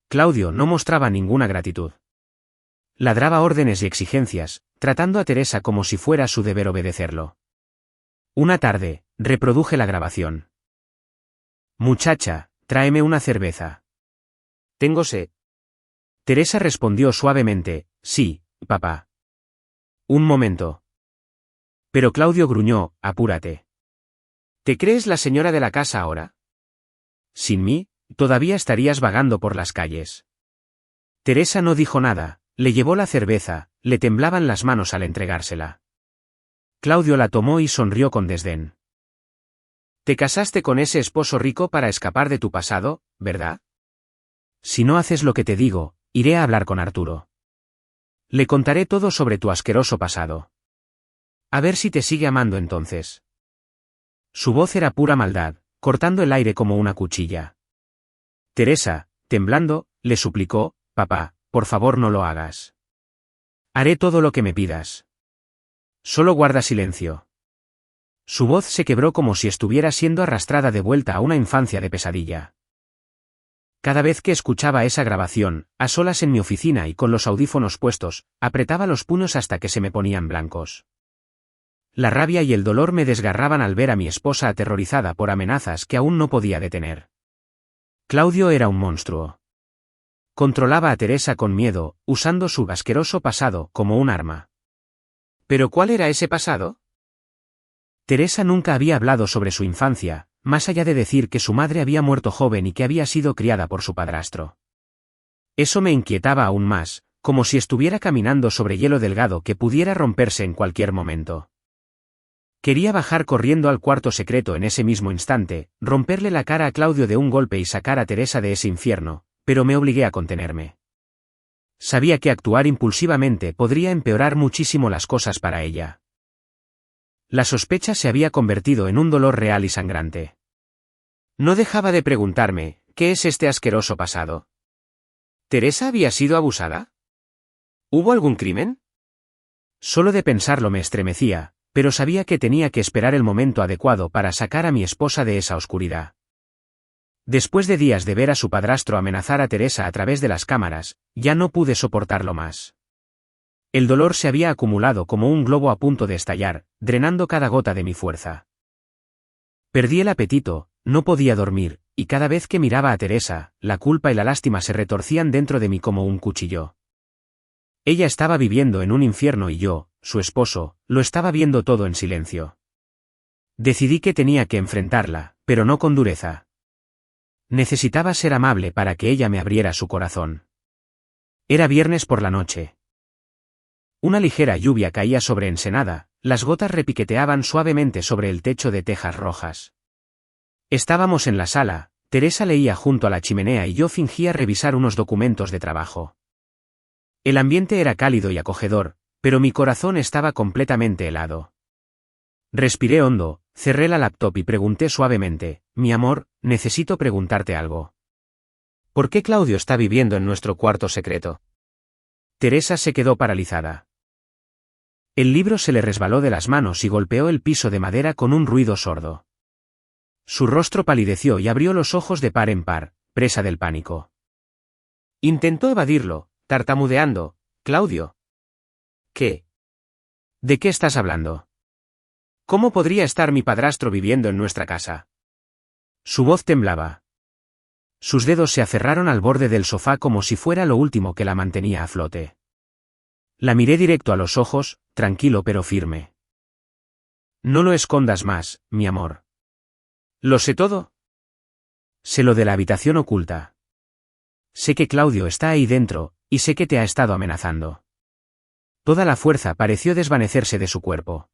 Claudio no mostraba ninguna gratitud. Ladraba órdenes y exigencias, tratando a Teresa como si fuera su deber obedecerlo. Una tarde, reproduje la grabación. «Muchacha, tráeme una cerveza». «Tengo sed». Teresa respondió suavemente, «Sí, papá». «Un momento». Pero Claudio gruñó, «Apúrate». «¿Te crees la señora de la casa ahora? Sin mí, todavía estarías vagando por las calles». Teresa no dijo nada, le llevó la cerveza, le temblaban las manos al entregársela. Claudio la tomó y sonrió con desdén. «Te casaste con ese esposo rico para escapar de tu pasado, ¿verdad? Si no haces lo que te digo, iré a hablar con Arturo. Le contaré todo sobre tu asqueroso pasado. A ver si te sigue amando entonces». Su voz era pura maldad, cortando el aire como una cuchilla. Teresa, temblando, le suplicó, «Papá, por favor no lo hagas. Haré todo lo que me pidas. Solo guarda silencio». Su voz se quebró como si estuviera siendo arrastrada de vuelta a una infancia de pesadilla. Cada vez que escuchaba esa grabación, a solas en mi oficina y con los audífonos puestos, apretaba los puños hasta que se me ponían blancos. La rabia y el dolor me desgarraban al ver a mi esposa aterrorizada por amenazas que aún no podía detener. Claudio era un monstruo. Controlaba a Teresa con miedo, usando su asqueroso pasado como un arma. ¿Pero cuál era ese pasado? Teresa nunca había hablado sobre su infancia, más allá de decir que su madre había muerto joven y que había sido criada por su padrastro. Eso me inquietaba aún más, como si estuviera caminando sobre hielo delgado que pudiera romperse en cualquier momento. Quería bajar corriendo al cuarto secreto en ese mismo instante, romperle la cara a Claudio de un golpe y sacar a Teresa de ese infierno, pero me obligué a contenerme. Sabía que actuar impulsivamente podría empeorar muchísimo las cosas para ella. La sospecha se había convertido en un dolor real y sangrante. No dejaba de preguntarme, ¿qué es este asqueroso pasado? ¿Teresa había sido abusada? ¿Hubo algún crimen? Solo de pensarlo me estremecía, pero sabía que tenía que esperar el momento adecuado para sacar a mi esposa de esa oscuridad. Después de días de ver a su padrastro amenazar a Teresa a través de las cámaras, ya no pude soportarlo más. El dolor se había acumulado como un globo a punto de estallar, drenando cada gota de mi fuerza. Perdí el apetito, no podía dormir, y cada vez que miraba a Teresa, la culpa y la lástima se retorcían dentro de mí como un cuchillo. Ella estaba viviendo en un infierno y yo, su esposo, lo estaba viendo todo en silencio. Decidí que tenía que enfrentarla, pero no con dureza. Necesitaba ser amable para que ella me abriera su corazón. Era viernes por la noche. Una ligera lluvia caía sobre Ensenada, las gotas repiqueteaban suavemente sobre el techo de tejas rojas. Estábamos en la sala, Teresa leía junto a la chimenea y yo fingía revisar unos documentos de trabajo. El ambiente era cálido y acogedor, pero mi corazón estaba completamente helado. Respiré hondo, cerré la laptop y pregunté suavemente, «Mi amor, necesito preguntarte algo. ¿Por qué Claudio está viviendo en nuestro cuarto secreto?» Teresa se quedó paralizada. El libro se le resbaló de las manos y golpeó el piso de madera con un ruido sordo. Su rostro palideció y abrió los ojos de par en par, presa del pánico. Intentó evadirlo, tartamudeando, «Claudio». «¿Qué? ¿De qué estás hablando? ¿Cómo podría estar mi padrastro viviendo en nuestra casa?» Su voz temblaba. Sus dedos se aferraron al borde del sofá como si fuera lo último que la mantenía a flote. La miré directo a los ojos, tranquilo pero firme. No lo escondas más, mi amor. ¿Lo sé todo? Sé lo de la habitación oculta. Sé que Claudio está ahí dentro, y sé que te ha estado amenazando. Toda la fuerza pareció desvanecerse de su cuerpo.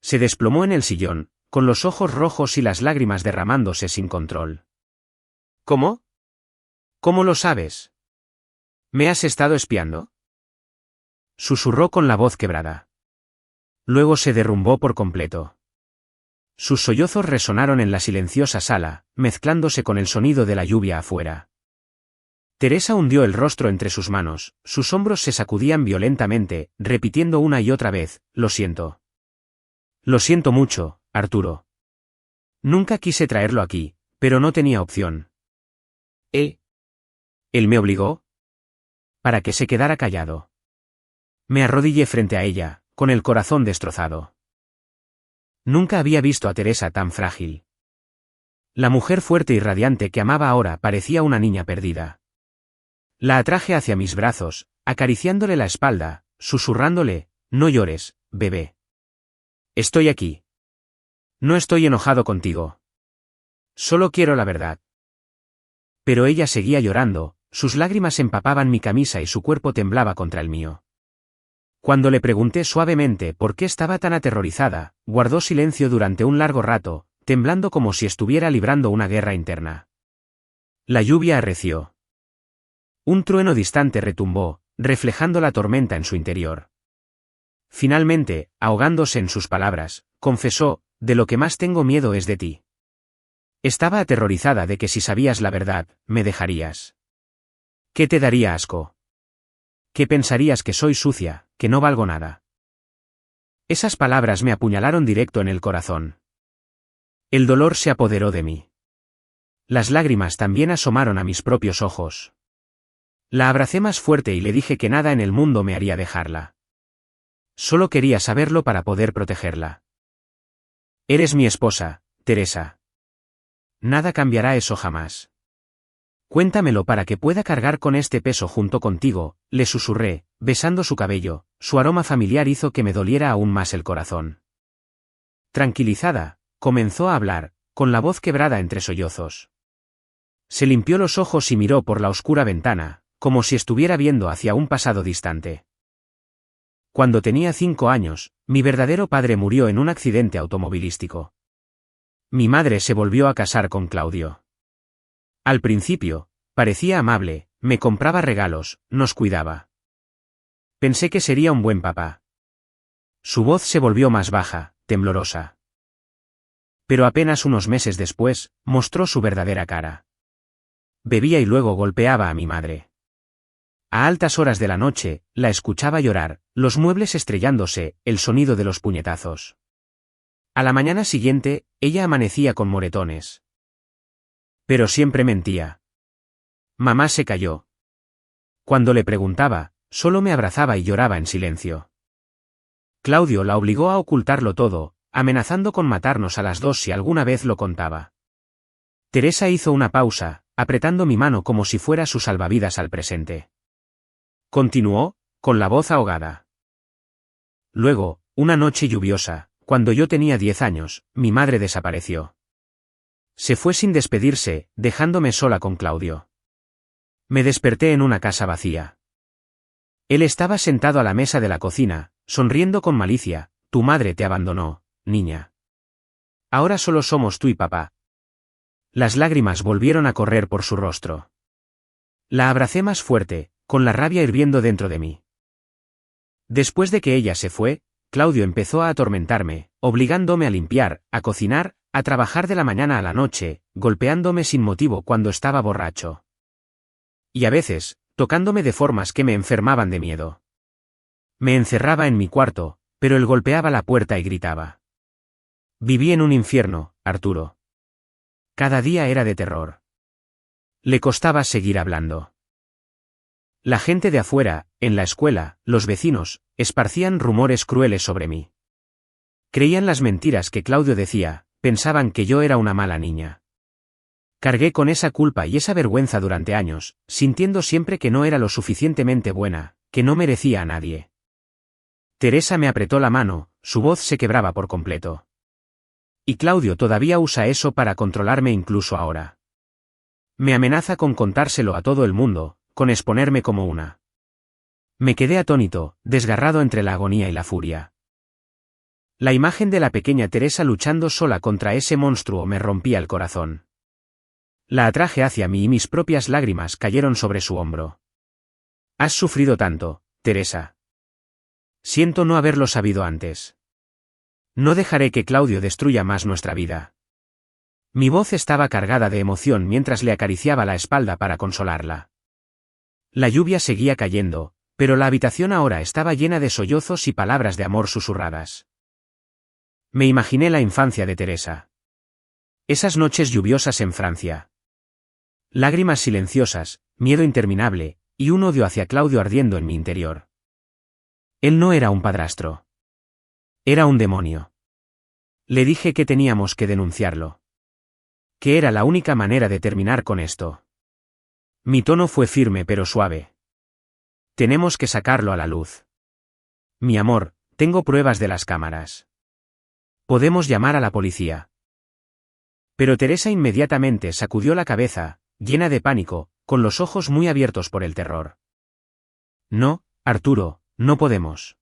Se desplomó en el sillón, con los ojos rojos y las lágrimas derramándose sin control. ¿Cómo? ¿Cómo lo sabes? ¿Me has estado espiando? Susurró con la voz quebrada. Luego se derrumbó por completo. Sus sollozos resonaron en la silenciosa sala, mezclándose con el sonido de la lluvia afuera. Teresa hundió el rostro entre sus manos, sus hombros se sacudían violentamente, repitiendo una y otra vez, lo siento. Lo siento mucho, Arturo. Nunca quise traerlo aquí, pero no tenía opción. Él me obligó. Para que se quedara callado. Me arrodillé frente a ella, con el corazón destrozado. Nunca había visto a Teresa tan frágil. La mujer fuerte y radiante que amaba ahora parecía una niña perdida. La atraje hacia mis brazos, acariciándole la espalda, susurrándole, no llores, bebé. Estoy aquí. No estoy enojado contigo. Solo quiero la verdad. Pero ella seguía llorando, sus lágrimas empapaban mi camisa y su cuerpo temblaba contra el mío. Cuando le pregunté suavemente por qué estaba tan aterrorizada, guardó silencio durante un largo rato, temblando como si estuviera librando una guerra interna. La lluvia arreció. Un trueno distante retumbó, reflejando la tormenta en su interior. Finalmente, ahogándose en sus palabras, confesó, de lo que más tengo miedo es de ti. Estaba aterrorizada de que si sabías la verdad, me dejarías. ¿Qué te daría asco? ¿Qué pensarías que soy sucia, que no valgo nada? Esas palabras me apuñalaron directo en el corazón. El dolor se apoderó de mí. Las lágrimas también asomaron a mis propios ojos. La abracé más fuerte y le dije que nada en el mundo me haría dejarla. Solo quería saberlo para poder protegerla. Eres mi esposa, Teresa. Nada cambiará eso jamás. Cuéntamelo para que pueda cargar con este peso junto contigo, le susurré, besando su cabello, su aroma familiar hizo que me doliera aún más el corazón. Tranquilizada, comenzó a hablar, con la voz quebrada entre sollozos. Se limpió los ojos y miró por la oscura ventana, como si estuviera viendo hacia un pasado distante. Cuando tenía 5 años, mi verdadero padre murió en un accidente automovilístico. Mi madre se volvió a casar con Claudio. Al principio, parecía amable, me compraba regalos, nos cuidaba. Pensé que sería un buen papá. Su voz se volvió más baja, temblorosa. Pero apenas unos meses después, mostró su verdadera cara. Bebía y luego golpeaba a mi madre. A altas horas de la noche, la escuchaba llorar, los muebles estrellándose, el sonido de los puñetazos. A la mañana siguiente, ella amanecía con moretones. Pero siempre mentía. Mamá se calló. Cuando le preguntaba, solo me abrazaba y lloraba en silencio. Claudio la obligó a ocultarlo todo, amenazando con matarnos a las dos si alguna vez lo contaba. Teresa hizo una pausa, apretando mi mano como si fuera su salvavidas al presente. Continuó, con la voz ahogada. Luego, una noche lluviosa, cuando yo tenía 10 años, mi madre desapareció. Se fue sin despedirse, dejándome sola con Claudio. Me desperté en una casa vacía. Él estaba sentado a la mesa de la cocina, sonriendo con malicia. Tu madre te abandonó, niña. Ahora solo somos tú y papá. Las lágrimas volvieron a correr por su rostro. La abracé más fuerte, con la rabia hirviendo dentro de mí. Después de que ella se fue, Claudio empezó a atormentarme, obligándome a limpiar, a cocinar, a trabajar de la mañana a la noche, golpeándome sin motivo cuando estaba borracho. Y a veces, tocándome de formas que me enfermaban de miedo. Me encerraba en mi cuarto, pero él golpeaba la puerta y gritaba. Viví en un infierno, Arturo. Cada día era de terror. Le costaba seguir hablando. La gente de afuera, en la escuela, los vecinos, esparcían rumores crueles sobre mí. Creían las mentiras que Claudio decía, pensaban que yo era una mala niña. Cargué con esa culpa y esa vergüenza durante años, sintiendo siempre que no era lo suficientemente buena, que no merecía a nadie. Teresa me apretó la mano, su voz se quebraba por completo. Y Claudio todavía usa eso para controlarme incluso ahora. Me amenaza con contárselo a todo el mundo, con exponerme como una. Me quedé atónito, desgarrado entre la agonía y la furia. La imagen de la pequeña Teresa luchando sola contra ese monstruo me rompía el corazón. La atraje hacia mí y mis propias lágrimas cayeron sobre su hombro. Has sufrido tanto, Teresa. Siento no haberlo sabido antes. No dejaré que Claudio destruya más nuestra vida. Mi voz estaba cargada de emoción mientras le acariciaba la espalda para consolarla. La lluvia seguía cayendo, pero la habitación ahora estaba llena de sollozos y palabras de amor susurradas. Me imaginé la infancia de Teresa. Esas noches lluviosas en Francia. Lágrimas silenciosas, miedo interminable, y un odio hacia Claudio ardiendo en mi interior. Él no era un padrastro. Era un demonio. Le dije que teníamos que denunciarlo. Que era la única manera de terminar con esto. Mi tono fue firme pero suave. Tenemos que sacarlo a la luz. Mi amor, tengo pruebas de las cámaras. Podemos llamar a la policía. Pero Teresa inmediatamente sacudió la cabeza, llena de pánico, con los ojos muy abiertos por el terror. No, Arturo, no podemos.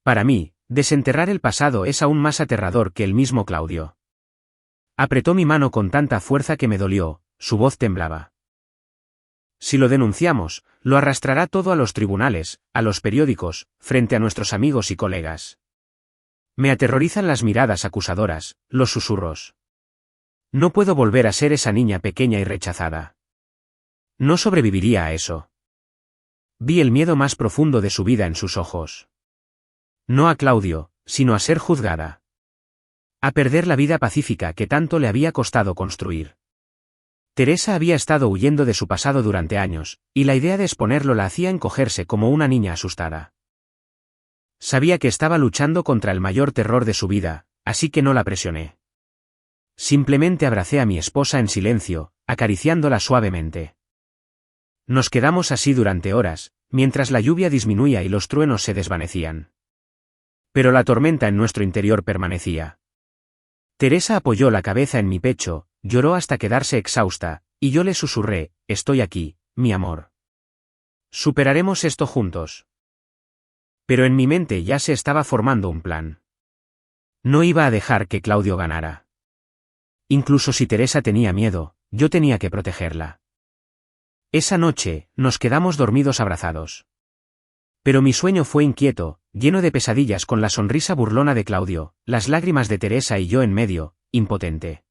Para mí, desenterrar el pasado es aún más aterrador que el mismo Claudio. Apretó mi mano con tanta fuerza que me dolió, su voz temblaba. Si lo denunciamos, lo arrastrará todo a los tribunales, a los periódicos, frente a nuestros amigos y colegas. Me aterrorizan las miradas acusadoras, los susurros. No puedo volver a ser esa niña pequeña y rechazada. No sobreviviría a eso. Vi el miedo más profundo de su vida en sus ojos. No a Claudio, sino a ser juzgada. A perder la vida pacífica que tanto le había costado construir. Teresa había estado huyendo de su pasado durante años, y la idea de exponerlo la hacía encogerse como una niña asustada. Sabía que estaba luchando contra el mayor terror de su vida, así que no la presioné. Simplemente abracé a mi esposa en silencio, acariciándola suavemente. Nos quedamos así durante horas, mientras la lluvia disminuía y los truenos se desvanecían. Pero la tormenta en nuestro interior permanecía. Teresa apoyó la cabeza en mi pecho, lloró hasta quedarse exhausta, y yo le susurré, estoy aquí, mi amor. Superaremos esto juntos. Pero en mi mente ya se estaba formando un plan. No iba a dejar que Claudio ganara. Incluso si Teresa tenía miedo, yo tenía que protegerla. Esa noche, nos quedamos dormidos abrazados. Pero mi sueño fue inquieto, lleno de pesadillas con la sonrisa burlona de Claudio, las lágrimas de Teresa y yo en medio, impotente.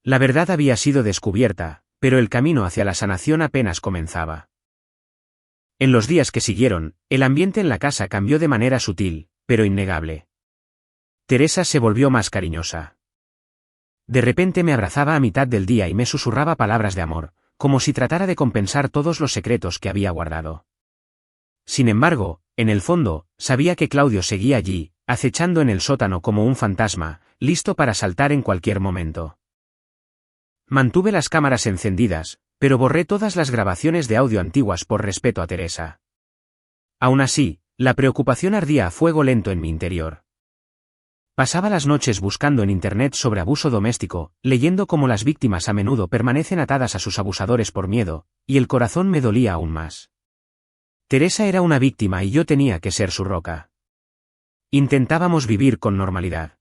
La verdad había sido descubierta, pero el camino hacia la sanación apenas comenzaba. En los días que siguieron, el ambiente en la casa cambió de manera sutil, pero innegable. Teresa se volvió más cariñosa. De repente me abrazaba a mitad del día y me susurraba palabras de amor, como si tratara de compensar todos los secretos que había guardado. Sin embargo, en el fondo, sabía que Claudio seguía allí, acechando en el sótano como un fantasma, listo para saltar en cualquier momento. Mantuve las cámaras encendidas, pero borré todas las grabaciones de audio antiguas por respeto a Teresa. Aún así, la preocupación ardía a fuego lento en mi interior. Pasaba las noches buscando en Internet sobre abuso doméstico, leyendo cómo las víctimas a menudo permanecen atadas a sus abusadores por miedo, y el corazón me dolía aún más. Teresa era una víctima y yo tenía que ser su roca. Intentábamos vivir con normalidad.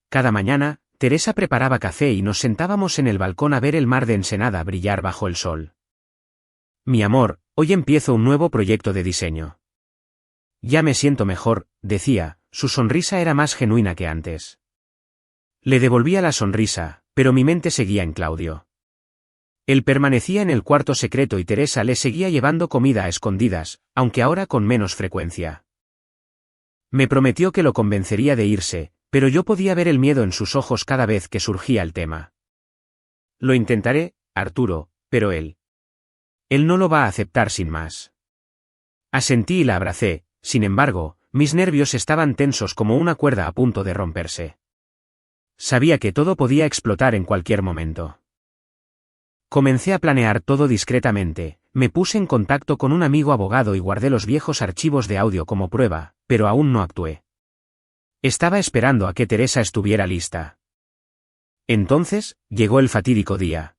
Cada mañana, Teresa preparaba café y nos sentábamos en el balcón a ver el mar de Ensenada brillar bajo el sol. Mi amor, hoy empiezo un nuevo proyecto de diseño. Ya me siento mejor, decía, su sonrisa era más genuina que antes. Le devolvía la sonrisa, pero mi mente seguía en Claudio. Él permanecía en el cuarto secreto y Teresa le seguía llevando comida a escondidas, aunque ahora con menos frecuencia. Me prometió que lo convencería de irse, pero yo podía ver el miedo en sus ojos cada vez que surgía el tema. Lo intentaré, Arturo, pero él no lo va a aceptar sin más. Asentí y la abracé, sin embargo, mis nervios estaban tensos como una cuerda a punto de romperse. Sabía que todo podía explotar en cualquier momento. Comencé a planear todo discretamente, me puse en contacto con un amigo abogado y guardé los viejos archivos de audio como prueba, pero aún no actué. Estaba esperando a que Teresa estuviera lista. Entonces, llegó el fatídico día.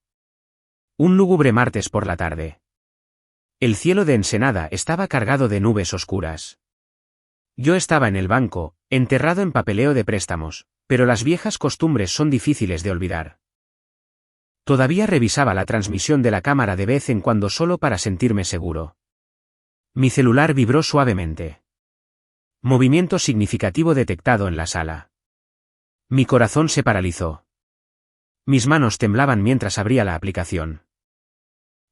Un lúgubre martes por la tarde. El cielo de Ensenada estaba cargado de nubes oscuras. Yo estaba en el banco, enterrado en papeleo de préstamos, pero las viejas costumbres son difíciles de olvidar. Todavía revisaba la transmisión de la cámara de vez en cuando solo para sentirme seguro. Mi celular vibró suavemente. Movimiento significativo detectado en la sala. Mi corazón se paralizó. Mis manos temblaban mientras abría la aplicación.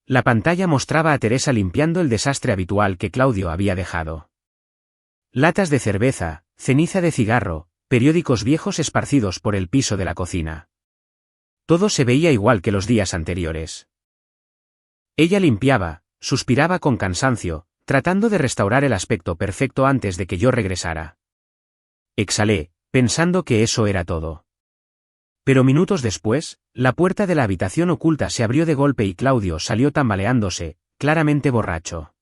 La pantalla mostraba a Teresa limpiando el desastre habitual que Claudio había dejado. Latas de cerveza, ceniza de cigarro, periódicos viejos esparcidos por el piso de la cocina. Todo se veía igual que los días anteriores. Ella limpiaba, suspiraba con cansancio, tratando de restaurar el aspecto perfecto antes de que yo regresara. Exhalé, pensando que eso era todo. Pero minutos después, la puerta de la habitación oculta se abrió de golpe y Claudio salió tambaleándose, claramente borracho.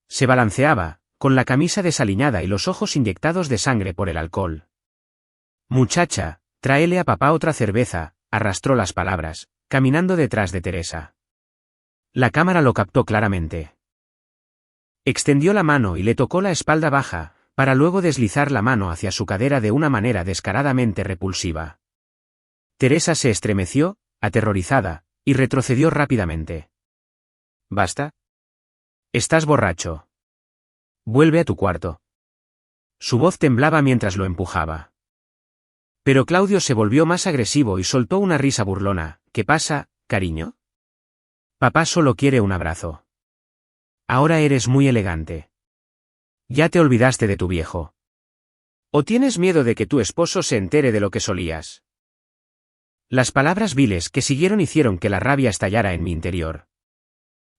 Se balanceaba, con la camisa desaliñada y los ojos inyectados de sangre por el alcohol. «Muchacha, tráele a papá otra cerveza», arrastró las palabras, caminando detrás de Teresa. La cámara lo captó claramente. Extendió la mano y le tocó la espalda baja, para luego deslizar la mano hacia su cadera de una manera descaradamente repulsiva. Teresa se estremeció, aterrorizada, y retrocedió rápidamente. «¿Basta? Estás borracho. Vuelve a tu cuarto». Su voz temblaba mientras lo empujaba. Pero Claudio se volvió más agresivo y soltó una risa burlona. «¿Qué pasa, cariño? Papá solo quiere un abrazo. Ahora eres muy elegante. ¿Ya te olvidaste de tu viejo? ¿O tienes miedo de que tu esposo se entere de lo que solías?» Las palabras viles que siguieron hicieron que la rabia estallara en mi interior.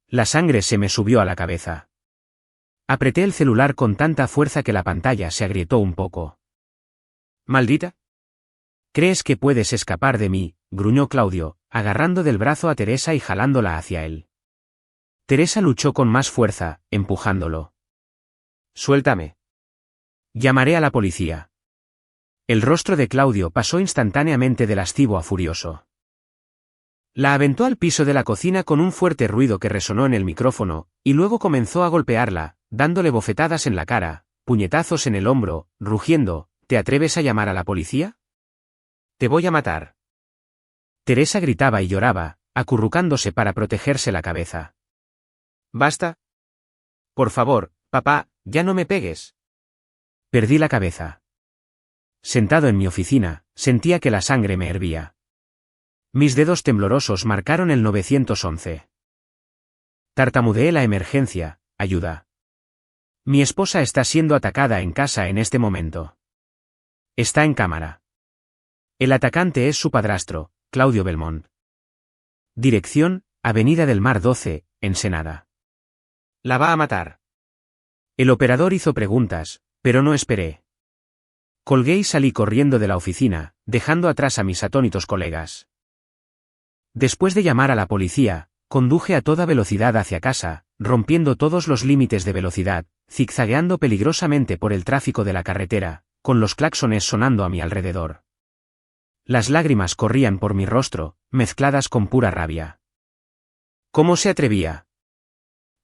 La sangre se me subió a la cabeza. Apreté el celular con tanta fuerza que la pantalla se agrietó un poco. «¿Maldita? ¿Crees que puedes escapar de mí?», gruñó Claudio, agarrando del brazo a Teresa y jalándola hacia él. Teresa luchó con más fuerza, empujándolo. «Suéltame. Llamaré a la policía». El rostro de Claudio pasó instantáneamente de lascivo a furioso. La aventó al piso de la cocina con un fuerte ruido que resonó en el micrófono, y luego comenzó a golpearla, dándole bofetadas en la cara, puñetazos en el hombro, rugiendo: «¿Te atreves a llamar a la policía? Te voy a matar». Teresa gritaba y lloraba, acurrucándose para protegerse la cabeza. «Basta. Por favor, papá, ya no me pegues». Perdí la cabeza. Sentado en mi oficina, sentía que la sangre me hervía. Mis dedos temblorosos marcaron el 911. Tartamudeé la emergencia: «Ayuda. Mi esposa está siendo atacada en casa en este momento. Está en cámara. El atacante es su padrastro, Claudio Belmont. Dirección: Avenida del Mar 12, Ensenada. La va a matar». El operador hizo preguntas, pero no esperé. Colgué y salí corriendo de la oficina, dejando atrás a mis atónitos colegas. Después de llamar a la policía, conduje a toda velocidad hacia casa, rompiendo todos los límites de velocidad, zigzagueando peligrosamente por el tráfico de la carretera, con los claxones sonando a mi alrededor. Las lágrimas corrían por mi rostro, mezcladas con pura rabia. ¿Cómo se atrevía?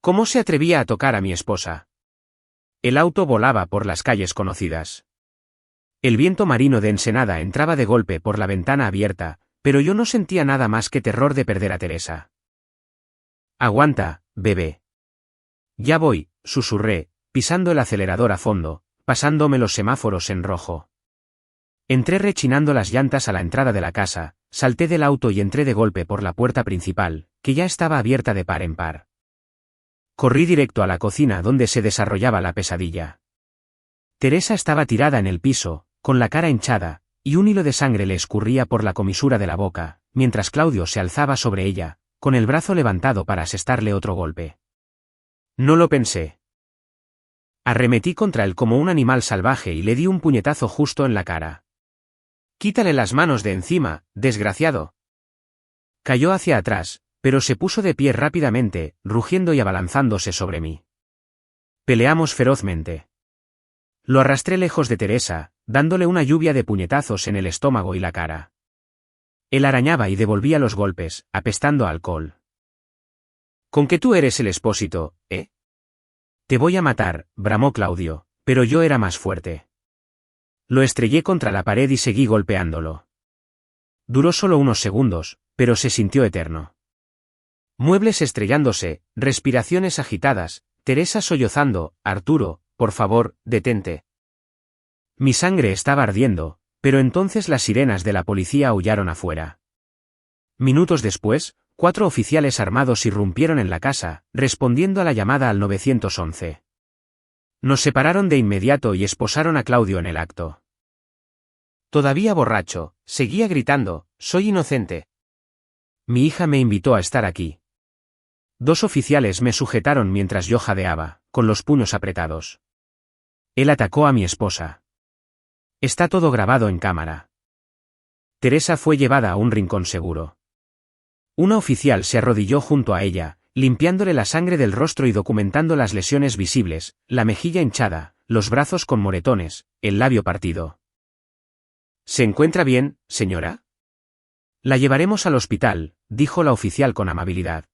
¿Cómo se atrevía a tocar a mi esposa? El auto volaba por las calles conocidas. El viento marino de Ensenada entraba de golpe por la ventana abierta, pero yo no sentía nada más que terror de perder a Teresa. «Aguanta, bebé. Ya voy», susurré, pisando el acelerador a fondo, pasándome los semáforos en rojo. Entré rechinando las llantas a la entrada de la casa, salté del auto y entré de golpe por la puerta principal, que ya estaba abierta de par en par. Corrí directo a la cocina donde se desarrollaba la pesadilla. Teresa estaba tirada en el piso, con la cara hinchada, y un hilo de sangre le escurría por la comisura de la boca, mientras Claudio se alzaba sobre ella, con el brazo levantado para asestarle otro golpe. No lo pensé. Arremetí contra él como un animal salvaje y le di un puñetazo justo en la cara. «Quítale las manos de encima, desgraciado». Cayó hacia atrás, pero se puso de pie rápidamente, rugiendo y abalanzándose sobre mí. Peleamos ferozmente. Lo arrastré lejos de Teresa, dándole una lluvia de puñetazos en el estómago y la cara. Él arañaba y devolvía los golpes, apestando a alcohol. «¿Con que tú eres el Espósito, eh?» «Te voy a matar», bramó Claudio, pero yo era más fuerte. Lo estrellé contra la pared y seguí golpeándolo. Duró solo unos segundos, pero se sintió eterno. Muebles estrellándose, respiraciones agitadas, Teresa sollozando, «Arturo, por favor, detente». Mi sangre estaba ardiendo, pero entonces las sirenas de la policía aullaron afuera. Minutos después, 4 oficiales armados irrumpieron en la casa, respondiendo a la llamada al 911. Nos separaron de inmediato y esposaron a Claudio en el acto. Todavía borracho, seguía gritando, «Soy inocente». Mi hija me invitó a estar aquí. 2 oficiales me sujetaron mientras yo jadeaba, con los puños apretados. Él atacó a mi esposa. Está todo grabado en cámara. Teresa fue llevada a un rincón seguro. Una oficial se arrodilló junto a ella, limpiándole la sangre del rostro y documentando las lesiones visibles, la mejilla hinchada, los brazos con moretones, el labio partido. «¿Se encuentra bien, señora?» «La llevaremos al hospital», dijo la oficial con amabilidad.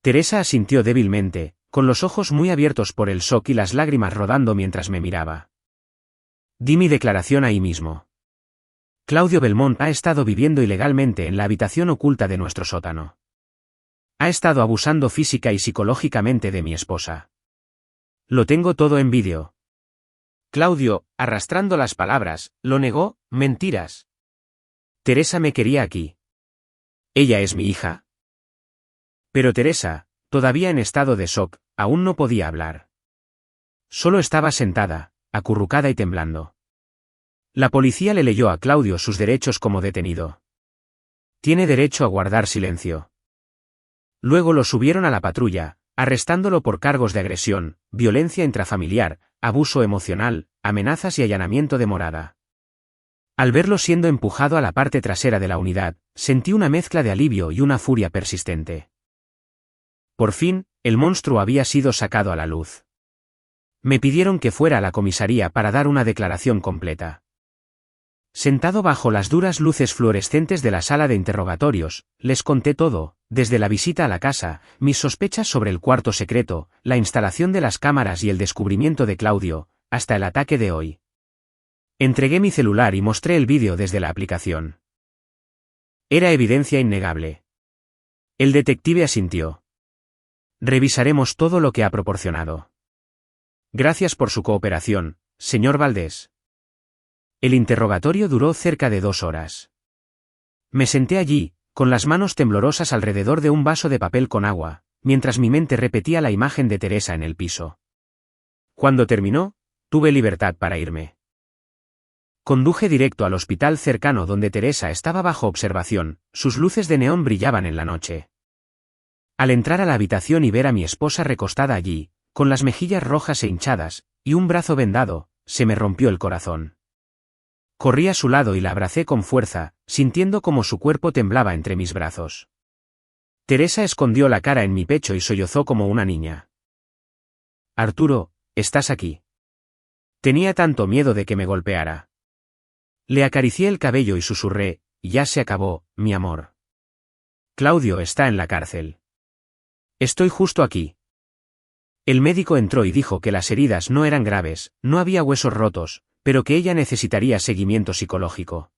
Teresa asintió débilmente, con los ojos muy abiertos por el shock y las lágrimas rodando mientras me miraba. Di mi declaración ahí mismo. Claudio Belmont ha estado viviendo ilegalmente en la habitación oculta de nuestro sótano. Ha estado abusando física y psicológicamente de mi esposa. Lo tengo todo en vídeo. Claudio, arrastrando las palabras, lo negó. «Mentiras. Teresa me quería aquí. Ella es mi hija». Pero Teresa, todavía en estado de shock, aún no podía hablar. Solo estaba sentada, acurrucada y temblando. La policía le leyó a Claudio sus derechos como detenido. Tiene derecho a guardar silencio. Luego lo subieron a la patrulla, arrestándolo por cargos de agresión, violencia intrafamiliar, abuso emocional, amenazas y allanamiento de morada. Al verlo siendo empujado a la parte trasera de la unidad, sentí una mezcla de alivio y una furia persistente. Por fin, el monstruo había sido sacado a la luz. Me pidieron que fuera a la comisaría para dar una declaración completa. Sentado bajo las duras luces fluorescentes de la sala de interrogatorios, les conté todo, desde la visita a la casa, mis sospechas sobre el cuarto secreto, la instalación de las cámaras y el descubrimiento de Claudio, hasta el ataque de hoy. Entregué mi celular y mostré el vídeo desde la aplicación. Era evidencia innegable. El detective asintió. Revisaremos todo lo que ha proporcionado. Gracias por su cooperación, señor Valdés. El interrogatorio duró cerca de 2 horas. Me senté allí, con las manos temblorosas alrededor de un vaso de papel con agua, mientras mi mente repetía la imagen de Teresa en el piso. Cuando terminó, tuve libertad para irme. Conduje directo al hospital cercano donde Teresa estaba bajo observación, sus luces de neón brillaban en la noche. Al entrar a la habitación y ver a mi esposa recostada allí, con las mejillas rojas e hinchadas, y un brazo vendado, se me rompió el corazón. Corrí a su lado y la abracé con fuerza, sintiendo como su cuerpo temblaba entre mis brazos. Teresa escondió la cara en mi pecho y sollozó como una niña. «Arturo, ¿estás aquí?» Tenía tanto miedo de que me golpeara. Le acaricié el cabello y susurré, «Ya se acabó, mi amor. Claudio está en la cárcel. Estoy justo aquí». El médico entró y dijo que las heridas no eran graves, no había huesos rotos, pero que ella necesitaría seguimiento psicológico.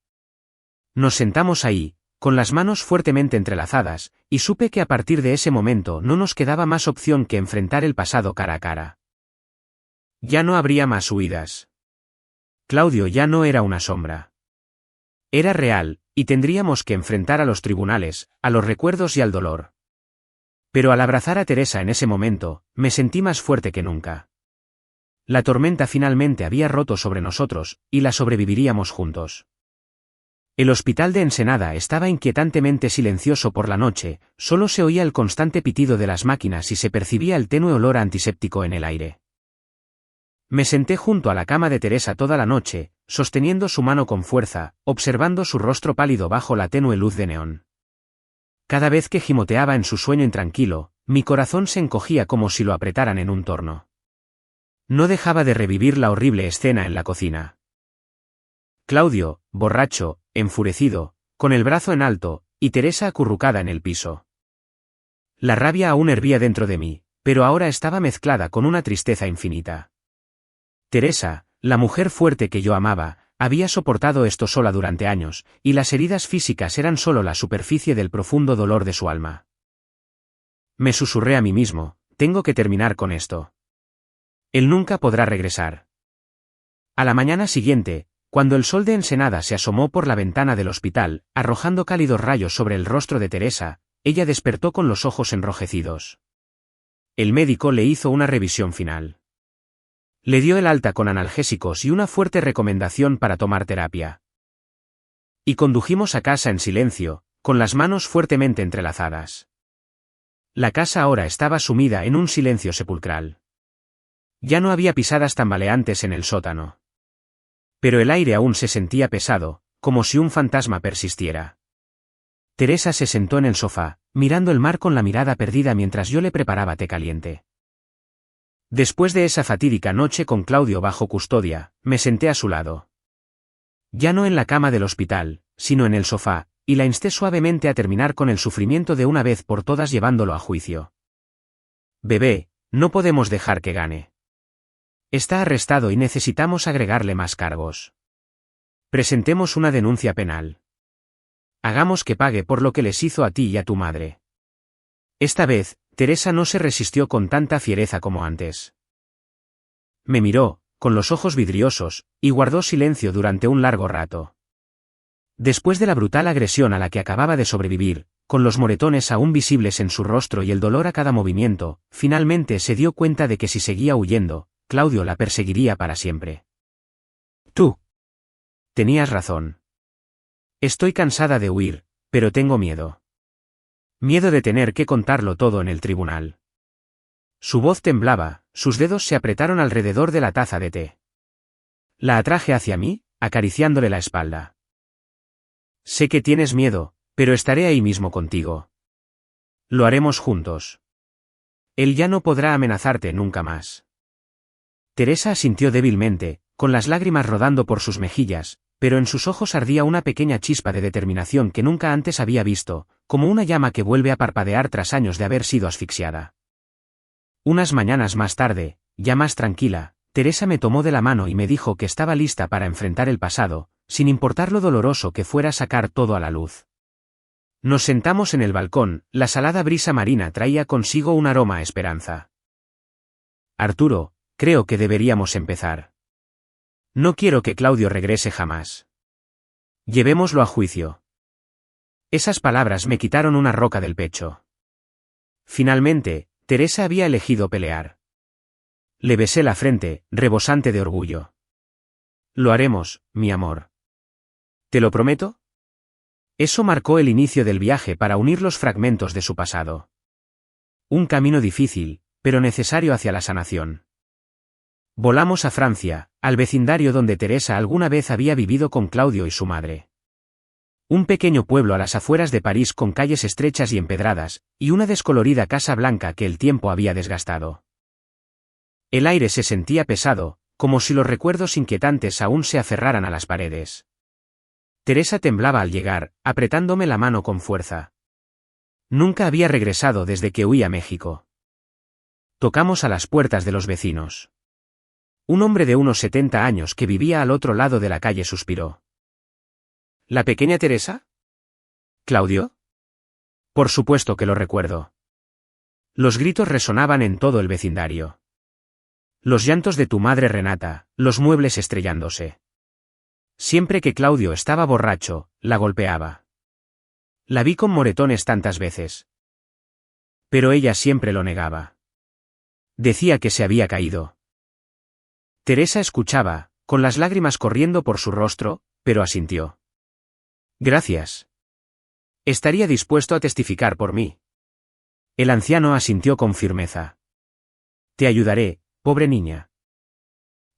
Nos sentamos ahí, con las manos fuertemente entrelazadas, y supe que a partir de ese momento no nos quedaba más opción que enfrentar el pasado cara a cara. Ya no habría más huidas. Claudio ya no era una sombra. Era real, y tendríamos que enfrentar a los tribunales, a los recuerdos y al dolor. Pero al abrazar a Teresa en ese momento, me sentí más fuerte que nunca. La tormenta finalmente había roto sobre nosotros, y la sobreviviríamos juntos. El hospital de Ensenada estaba inquietantemente silencioso por la noche, solo se oía el constante pitido de las máquinas y se percibía el tenue olor a antiséptico en el aire. Me senté junto a la cama de Teresa toda la noche, sosteniendo su mano con fuerza, observando su rostro pálido bajo la tenue luz de neón. Cada vez que gimoteaba en su sueño intranquilo, mi corazón se encogía como si lo apretaran en un torno. No dejaba de revivir la horrible escena en la cocina. Claudio, borracho, enfurecido, con el brazo en alto, y Teresa acurrucada en el piso. La rabia aún hervía dentro de mí, pero ahora estaba mezclada con una tristeza infinita. Teresa, la mujer fuerte que yo amaba, había soportado esto sola durante años, y las heridas físicas eran solo la superficie del profundo dolor de su alma. Me susurré a mí mismo, tengo que terminar con esto. Él nunca podrá regresar. A la mañana siguiente, cuando el sol de Ensenada se asomó por la ventana del hospital, arrojando cálidos rayos sobre el rostro de Teresa, ella despertó con los ojos enrojecidos. El médico le hizo una revisión final. Le dio el alta con analgésicos y una fuerte recomendación para tomar terapia. Y condujimos a casa en silencio, con las manos fuertemente entrelazadas. La casa ahora estaba sumida en un silencio sepulcral. Ya no había pisadas tambaleantes en el sótano. Pero el aire aún se sentía pesado, como si un fantasma persistiera. Teresa se sentó en el sofá, mirando el mar con la mirada perdida mientras yo le preparaba té caliente. Después de esa fatídica noche con Claudio bajo custodia, me senté a su lado. Ya no en la cama del hospital, sino en el sofá, y la insté suavemente a terminar con el sufrimiento de una vez por todas llevándolo a juicio. Bebé, no podemos dejar que gane. Está arrestado y necesitamos agregarle más cargos. Presentemos una denuncia penal. Hagamos que pague por lo que les hizo a ti y a tu madre. Esta vez, Teresa no se resistió con tanta fiereza como antes. Me miró, con los ojos vidriosos, y guardó silencio durante un largo rato. Después de la brutal agresión a la que acababa de sobrevivir, con los moretones aún visibles en su rostro y el dolor a cada movimiento, finalmente se dio cuenta de que si seguía huyendo, Claudio la perseguiría para siempre. Tú. Tenías razón. Estoy cansada de huir, pero tengo miedo. Miedo de tener que contarlo todo en el tribunal. Su voz temblaba, sus dedos se apretaron alrededor de la taza de té. La atraje hacia mí, acariciándole la espalda. Sé que tienes miedo, pero estaré ahí mismo contigo. Lo haremos juntos. Él ya no podrá amenazarte nunca más. Teresa asintió débilmente, con las lágrimas rodando por sus mejillas, pero en sus ojos ardía una pequeña chispa de determinación que nunca antes había visto, como una llama que vuelve a parpadear tras años de haber sido asfixiada. Unas mañanas más tarde, ya más tranquila, Teresa me tomó de la mano y me dijo que estaba lista para enfrentar el pasado, sin importar lo doloroso que fuera sacar todo a la luz. Nos sentamos en el balcón, la salada brisa marina traía consigo un aroma a esperanza. Arturo, creo que deberíamos empezar. No quiero que Claudio regrese jamás. Llevémoslo a juicio. Esas palabras me quitaron una roca del pecho. Finalmente, Teresa había elegido pelear. Le besé la frente, rebosante de orgullo. Lo haremos, mi amor. ¿Te lo prometo? Eso marcó el inicio del viaje para unir los fragmentos de su pasado. Un camino difícil, pero necesario hacia la sanación. Volamos a Francia, al vecindario donde Teresa alguna vez había vivido con Claudio y su madre. Un pequeño pueblo a las afueras de París con calles estrechas y empedradas, y una descolorida casa blanca que el tiempo había desgastado. El aire se sentía pesado, como si los recuerdos inquietantes aún se aferraran a las paredes. Teresa temblaba al llegar, apretándome la mano con fuerza. Nunca había regresado desde que huí a México. Tocamos a las puertas de los vecinos. Un hombre de unos 70 años que vivía al otro lado de la calle suspiró. ¿La pequeña Teresa? ¿Claudio? Por supuesto que lo recuerdo. Los gritos resonaban en todo el vecindario. Los llantos de tu madre Renata, los muebles estrellándose. Siempre que Claudio estaba borracho, la golpeaba. La vi con moretones tantas veces. Pero ella siempre lo negaba. Decía que se había caído. Teresa escuchaba, con las lágrimas corriendo por su rostro, pero asintió. Gracias. Estaría dispuesto a testificar por mí. El anciano asintió con firmeza. Te ayudaré, pobre niña.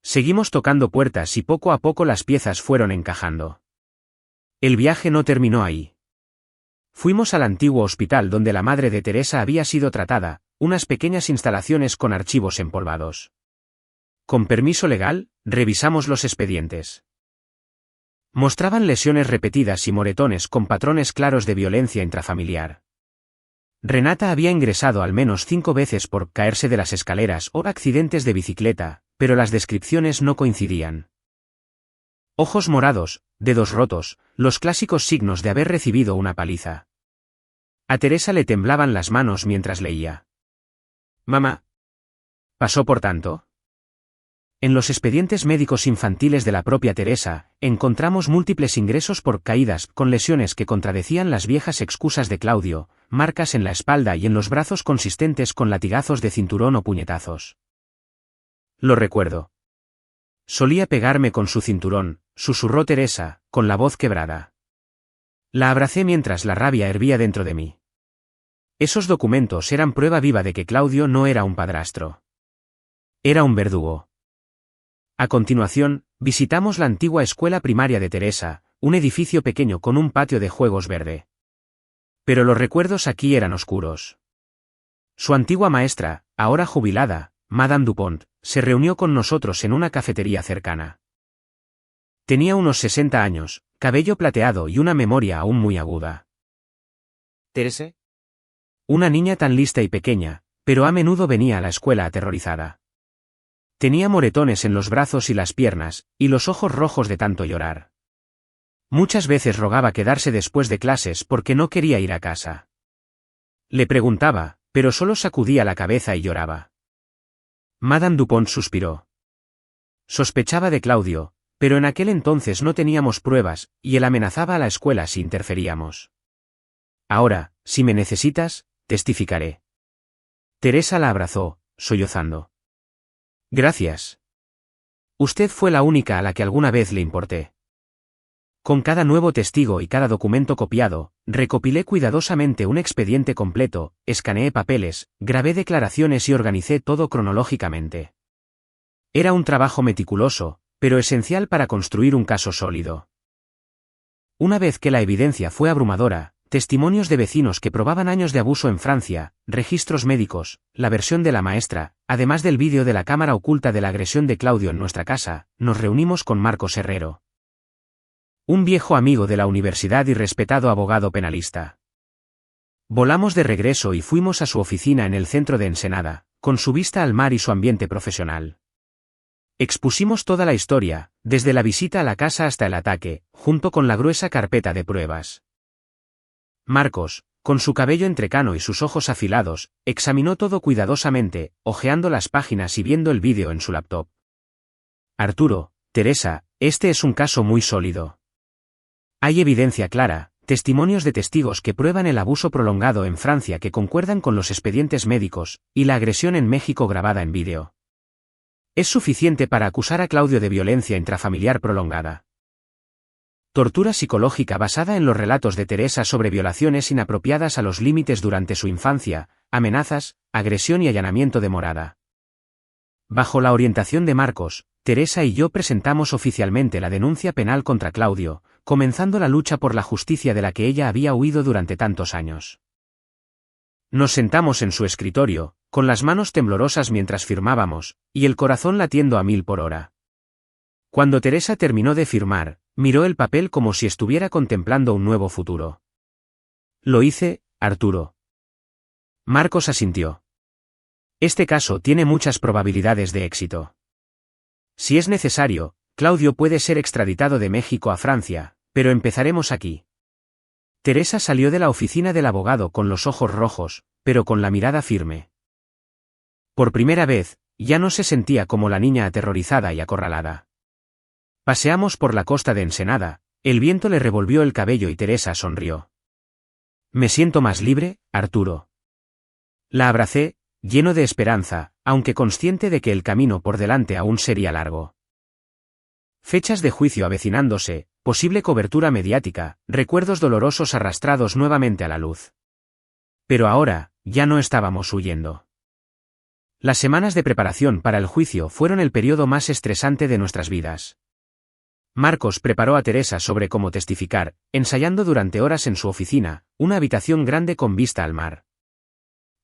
Seguimos tocando puertas y poco a poco las piezas fueron encajando. El viaje no terminó ahí. Fuimos al antiguo hospital donde la madre de Teresa había sido tratada, unas pequeñas instalaciones con archivos empolvados. Con permiso legal, revisamos los expedientes. Mostraban lesiones repetidas y moretones con patrones claros de violencia intrafamiliar. Renata había ingresado al menos 5 veces por caerse de las escaleras o accidentes de bicicleta, pero las descripciones no coincidían. Ojos morados, dedos rotos, los clásicos signos de haber recibido una paliza. A Teresa le temblaban las manos mientras leía. «Mamá. ¿Pasó por tanto?» En los expedientes médicos infantiles de la propia Teresa, encontramos múltiples ingresos por caídas con lesiones que contradecían las viejas excusas de Claudio, marcas en la espalda y en los brazos consistentes con latigazos de cinturón o puñetazos. Lo recuerdo. Solía pegarme con su cinturón, susurró Teresa, con la voz quebrada. La abracé mientras la rabia hervía dentro de mí. Esos documentos eran prueba viva de que Claudio no era un padrastro. Era un verdugo. A continuación, visitamos la antigua escuela primaria de Teresa, un edificio pequeño con un patio de juegos verde. Pero los recuerdos aquí eran oscuros. Su antigua maestra, ahora jubilada, Madame Dupont, se reunió con nosotros en una cafetería cercana. Tenía unos 60 años, cabello plateado y una memoria aún muy aguda. ¿Teresa? Una niña tan lista y pequeña, pero a menudo venía a la escuela aterrorizada. Tenía moretones en los brazos y las piernas, y los ojos rojos de tanto llorar. Muchas veces rogaba quedarse después de clases porque no quería ir a casa. Le preguntaba, pero solo sacudía la cabeza y lloraba. Madame Dupont suspiró. Sospechaba de Claudio, pero en aquel entonces no teníamos pruebas, y él amenazaba a la escuela si interferíamos. Ahora, si me necesitas, testificaré. Teresa la abrazó, sollozando. Gracias. Usted fue la única a la que alguna vez le importé. Con cada nuevo testigo y cada documento copiado, recopilé cuidadosamente un expediente completo, escaneé papeles, grabé declaraciones y organicé todo cronológicamente. Era un trabajo meticuloso, pero esencial para construir un caso sólido. Una vez que la evidencia fue abrumadora, testimonios de vecinos que probaban años de abuso en Francia, registros médicos, la versión de la maestra, además del vídeo de la cámara oculta de la agresión de Claudio en nuestra casa, nos reunimos con Marcos Herrero. Un viejo amigo de la universidad y respetado abogado penalista. Volamos de regreso y fuimos a su oficina en el centro de Ensenada, con su vista al mar y su ambiente profesional. Expusimos toda la historia, desde la visita a la casa hasta el ataque, junto con la gruesa carpeta de pruebas. Marcos, con su cabello entrecano y sus ojos afilados, examinó todo cuidadosamente, hojeando las páginas y viendo el vídeo en su laptop. Arturo, Teresa, este es un caso muy sólido. Hay evidencia clara, testimonios de testigos que prueban el abuso prolongado en Francia que concuerdan con los expedientes médicos, y la agresión en México grabada en vídeo. Es suficiente para acusar a Claudio de violencia intrafamiliar prolongada. Tortura psicológica basada en los relatos de Teresa sobre violaciones inapropiadas a los límites durante su infancia, amenazas, agresión y allanamiento de morada. Bajo la orientación de Marcos, Teresa y yo presentamos oficialmente la denuncia penal contra Claudio, comenzando la lucha por la justicia de la que ella había huido durante tantos años. Nos sentamos en su escritorio, con las manos temblorosas mientras firmábamos, y el corazón latiendo a 1000 por hora. Cuando Teresa terminó de firmar, miró el papel como si estuviera contemplando un nuevo futuro. Lo hice, Arturo. Marcos asintió. Este caso tiene muchas probabilidades de éxito. Si es necesario, Claudio puede ser extraditado de México a Francia, pero empezaremos aquí. Teresa salió de la oficina del abogado con los ojos rojos, pero con la mirada firme. Por primera vez, ya no se sentía como la niña aterrorizada y acorralada. Paseamos por la costa de Ensenada, el viento le revolvió el cabello y Teresa sonrió. Me siento más libre, Arturo. La abracé, lleno de esperanza, aunque consciente de que el camino por delante aún sería largo. Fechas de juicio avecinándose, posible cobertura mediática, recuerdos dolorosos arrastrados nuevamente a la luz. Pero ahora, ya no estábamos huyendo. Las semanas de preparación para el juicio fueron el periodo más estresante de nuestras vidas. Marcos preparó a Teresa sobre cómo testificar, ensayando durante horas en su oficina, una habitación grande con vista al mar.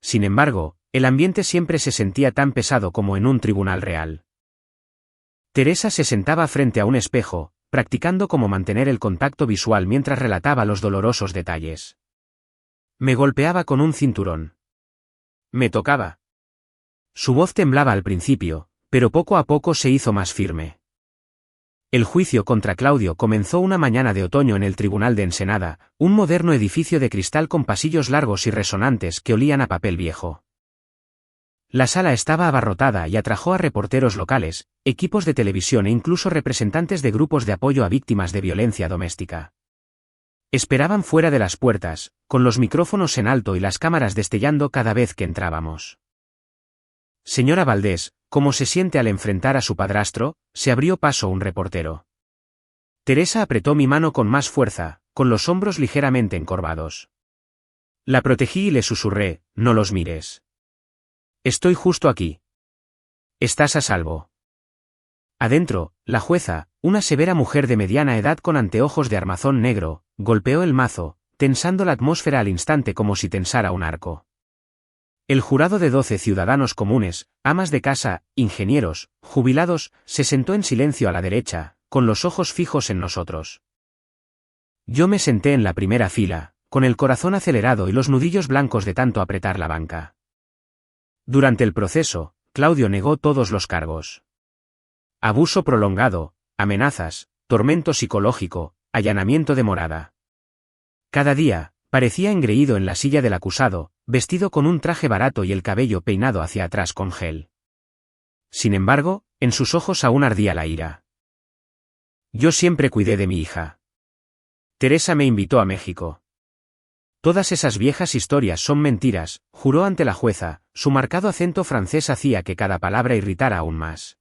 Sin embargo, el ambiente siempre se sentía tan pesado como en un tribunal real. Teresa se sentaba frente a un espejo, practicando cómo mantener el contacto visual mientras relataba los dolorosos detalles. Me golpeaba con un cinturón. Me tocaba. Su voz temblaba al principio, pero poco a poco se hizo más firme. El juicio contra Claudio comenzó una mañana de otoño en el Tribunal de Ensenada, un moderno edificio de cristal con pasillos largos y resonantes que olían a papel viejo. La sala estaba abarrotada y atrajo a reporteros locales, equipos de televisión e incluso representantes de grupos de apoyo a víctimas de violencia doméstica. Esperaban fuera de las puertas, con los micrófonos en alto y las cámaras destellando cada vez que entrábamos. Señora Valdés, ¿cómo se siente al enfrentar a su padrastro?, se abrió paso un reportero. Teresa apretó mi mano con más fuerza, con los hombros ligeramente encorvados. La protegí y le susurré, no los mires. Estoy justo aquí. Estás a salvo. Adentro, la jueza, una severa mujer de mediana edad con anteojos de armazón negro, golpeó el mazo, tensando la atmósfera al instante como si tensara un arco. El jurado de 12 ciudadanos comunes, amas de casa, ingenieros, jubilados, se sentó en silencio a la derecha, con los ojos fijos en nosotros. Yo me senté en la primera fila, con el corazón acelerado y los nudillos blancos de tanto apretar la banca. Durante el proceso, Claudio negó todos los cargos. Abuso prolongado, amenazas, tormento psicológico, allanamiento de morada. Cada día, parecía engreído en la silla del acusado, vestido con un traje barato y el cabello peinado hacia atrás con gel. Sin embargo, en sus ojos aún ardía la ira. Yo siempre cuidé de mi hija. Teresa me invitó a México. Todas esas viejas historias son mentiras, juró ante la jueza, su marcado acento francés hacía que cada palabra irritara aún más.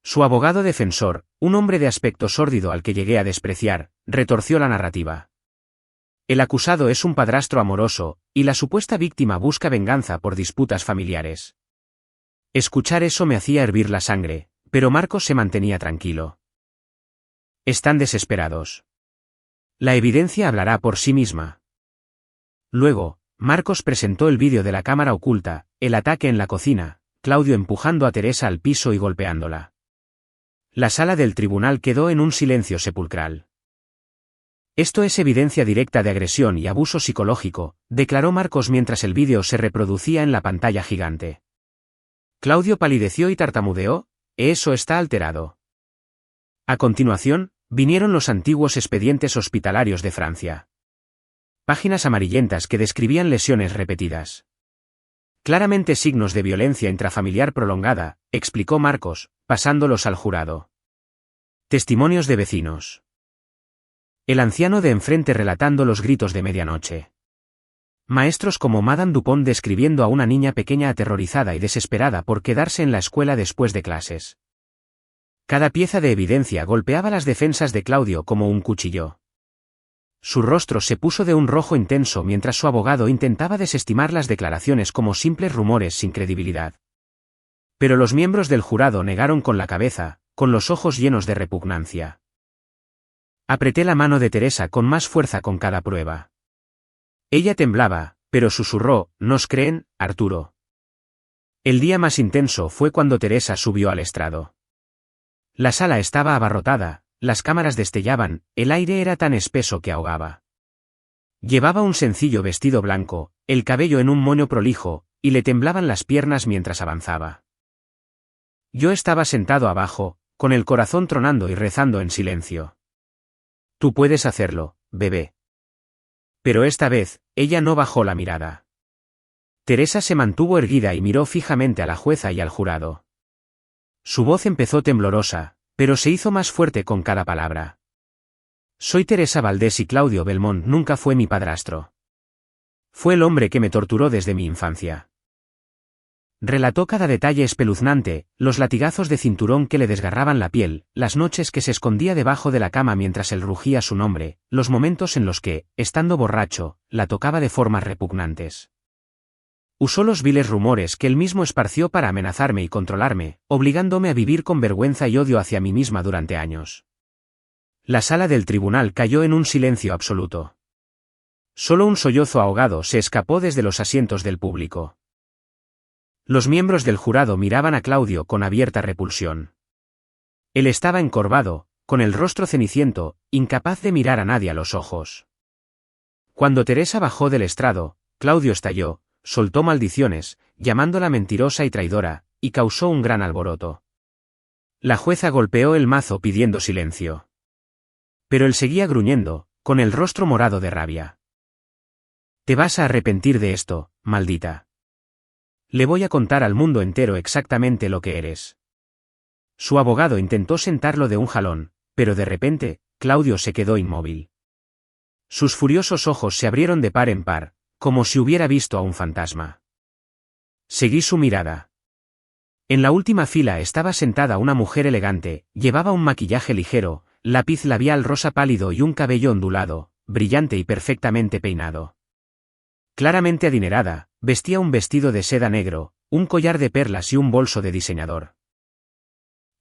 Su abogado defensor, un hombre de aspecto sórdido al que llegué a despreciar, retorció la narrativa. El acusado es un padrastro amoroso, y la supuesta víctima busca venganza por disputas familiares. Escuchar eso me hacía hervir la sangre, pero Marcos se mantenía tranquilo. Están desesperados. La evidencia hablará por sí misma. Luego, Marcos presentó el vídeo de la cámara oculta, el ataque en la cocina, Claudio empujando a Teresa al piso y golpeándola. La sala del tribunal quedó en un silencio sepulcral. Esto es evidencia directa de agresión y abuso psicológico, declaró Marcos mientras el vídeo se reproducía en la pantalla gigante. Claudio palideció y tartamudeó, eso está alterado. A continuación, vinieron los antiguos expedientes hospitalarios de Francia. Páginas amarillentas que describían lesiones repetidas. Claramente signos de violencia intrafamiliar prolongada, explicó Marcos, pasándolos al jurado. Testimonios de vecinos. El anciano de enfrente relatando los gritos de medianoche. Maestros como Madame Dupont describiendo a una niña pequeña aterrorizada y desesperada por quedarse en la escuela después de clases. Cada pieza de evidencia golpeaba las defensas de Claudio como un cuchillo. Su rostro se puso de un rojo intenso mientras su abogado intentaba desestimar las declaraciones como simples rumores sin credibilidad. Pero los miembros del jurado negaron con la cabeza, con los ojos llenos de repugnancia. Apreté la mano de Teresa con más fuerza con cada prueba. Ella temblaba, pero susurró, ¿nos creen, Arturo? El día más intenso fue cuando Teresa subió al estrado. La sala estaba abarrotada. Las cámaras destellaban, el aire era tan espeso que ahogaba. Llevaba un sencillo vestido blanco, el cabello en un moño prolijo, y le temblaban las piernas mientras avanzaba. Yo estaba sentado abajo, con el corazón tronando y rezando en silencio. Tú puedes hacerlo, bebé. Pero esta vez, ella no bajó la mirada. Teresa se mantuvo erguida y miró fijamente a la jueza y al jurado. Su voz empezó temblorosa, pero se hizo más fuerte con cada palabra. Soy Teresa Valdés y Claudio Belmont nunca fue mi padrastro. Fue el hombre que me torturó desde mi infancia. Relató cada detalle espeluznante, los latigazos de cinturón que le desgarraban la piel, las noches que se escondía debajo de la cama mientras él rugía su nombre, los momentos en los que, estando borracho, la tocaba de formas repugnantes. Usó los viles rumores que él mismo esparció para amenazarme y controlarme, obligándome a vivir con vergüenza y odio hacia mí misma durante años. La sala del tribunal cayó en un silencio absoluto. Solo un sollozo ahogado se escapó desde los asientos del público. Los miembros del jurado miraban a Claudio con abierta repulsión. Él estaba encorvado, con el rostro ceniciento, incapaz de mirar a nadie a los ojos. Cuando Teresa bajó del estrado, Claudio estalló, soltó maldiciones, llamándola mentirosa y traidora, y causó un gran alboroto. La jueza golpeó el mazo pidiendo silencio. Pero él seguía gruñendo, con el rostro morado de rabia. «Te vas a arrepentir de esto, maldita. Le voy a contar al mundo entero exactamente lo que eres». Su abogado intentó sentarlo de un jalón, pero de repente, Claudio se quedó inmóvil. Sus furiosos ojos se abrieron de par en par, como si hubiera visto a un fantasma. Seguí su mirada. En la última fila estaba sentada una mujer elegante, llevaba un maquillaje ligero, lápiz labial rosa pálido y un cabello ondulado, brillante y perfectamente peinado. Claramente adinerada, vestía un vestido de seda negro, un collar de perlas y un bolso de diseñador.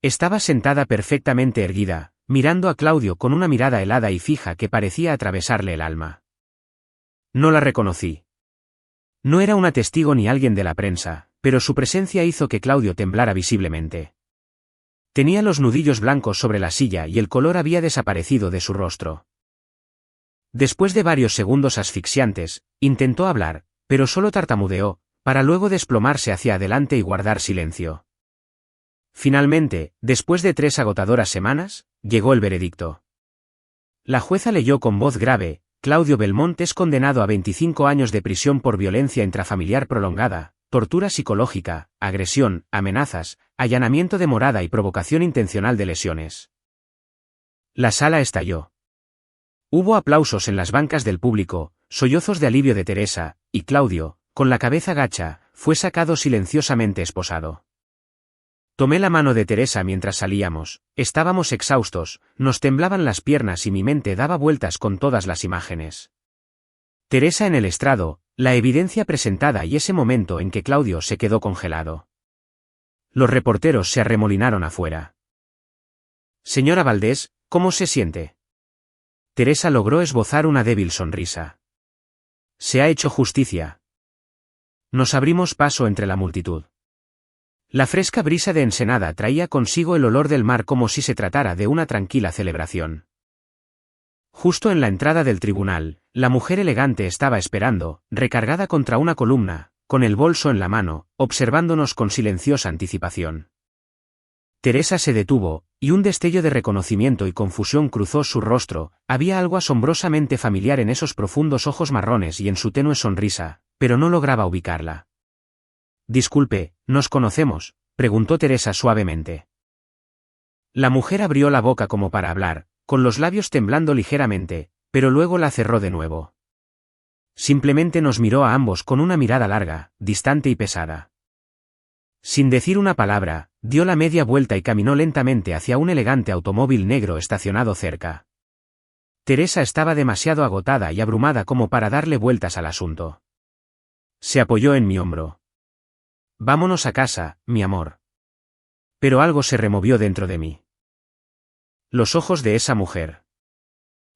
Estaba sentada perfectamente erguida, mirando a Claudio con una mirada helada y fija que parecía atravesarle el alma. No la reconocí. No era una testigo ni alguien de la prensa, pero su presencia hizo que Claudio temblara visiblemente. Tenía los nudillos blancos sobre la silla y el color había desaparecido de su rostro. Después de varios segundos asfixiantes, intentó hablar, pero solo tartamudeó, para luego desplomarse hacia adelante y guardar silencio. Finalmente, después de 3 agotadoras semanas, llegó el veredicto. La jueza leyó con voz grave: Claudio Belmont es condenado a 25 años de prisión por violencia intrafamiliar prolongada, tortura psicológica, agresión, amenazas, allanamiento de morada y provocación intencional de lesiones. La sala estalló. Hubo aplausos en las bancas del público, sollozos de alivio de Teresa, y Claudio, con la cabeza gacha, fue sacado silenciosamente esposado. Tomé la mano de Teresa mientras salíamos, estábamos exhaustos, nos temblaban las piernas y mi mente daba vueltas con todas las imágenes. Teresa en el estrado, la evidencia presentada y ese momento en que Claudio se quedó congelado. Los reporteros se arremolinaron afuera. «Señora Valdés, ¿cómo se siente?». Teresa logró esbozar una débil sonrisa. «Se ha hecho justicia». Nos abrimos paso entre la multitud. La fresca brisa de Ensenada traía consigo el olor del mar como si se tratara de una tranquila celebración. Justo en la entrada del tribunal, la mujer elegante estaba esperando, recargada contra una columna, con el bolso en la mano, observándonos con silenciosa anticipación. Teresa se detuvo, y un destello de reconocimiento y confusión cruzó su rostro. Había algo asombrosamente familiar en esos profundos ojos marrones y en su tenue sonrisa, pero no lograba ubicarla. «Disculpe, ¿nos conocemos?», preguntó Teresa suavemente. La mujer abrió la boca como para hablar, con los labios temblando ligeramente, pero luego la cerró de nuevo. Simplemente nos miró a ambos con una mirada larga, distante y pesada. Sin decir una palabra, dio la media vuelta y caminó lentamente hacia un elegante automóvil negro estacionado cerca. Teresa estaba demasiado agotada y abrumada como para darle vueltas al asunto. Se apoyó en mi hombro. «Vámonos a casa, mi amor». Pero algo se removió dentro de mí. Los ojos de esa mujer.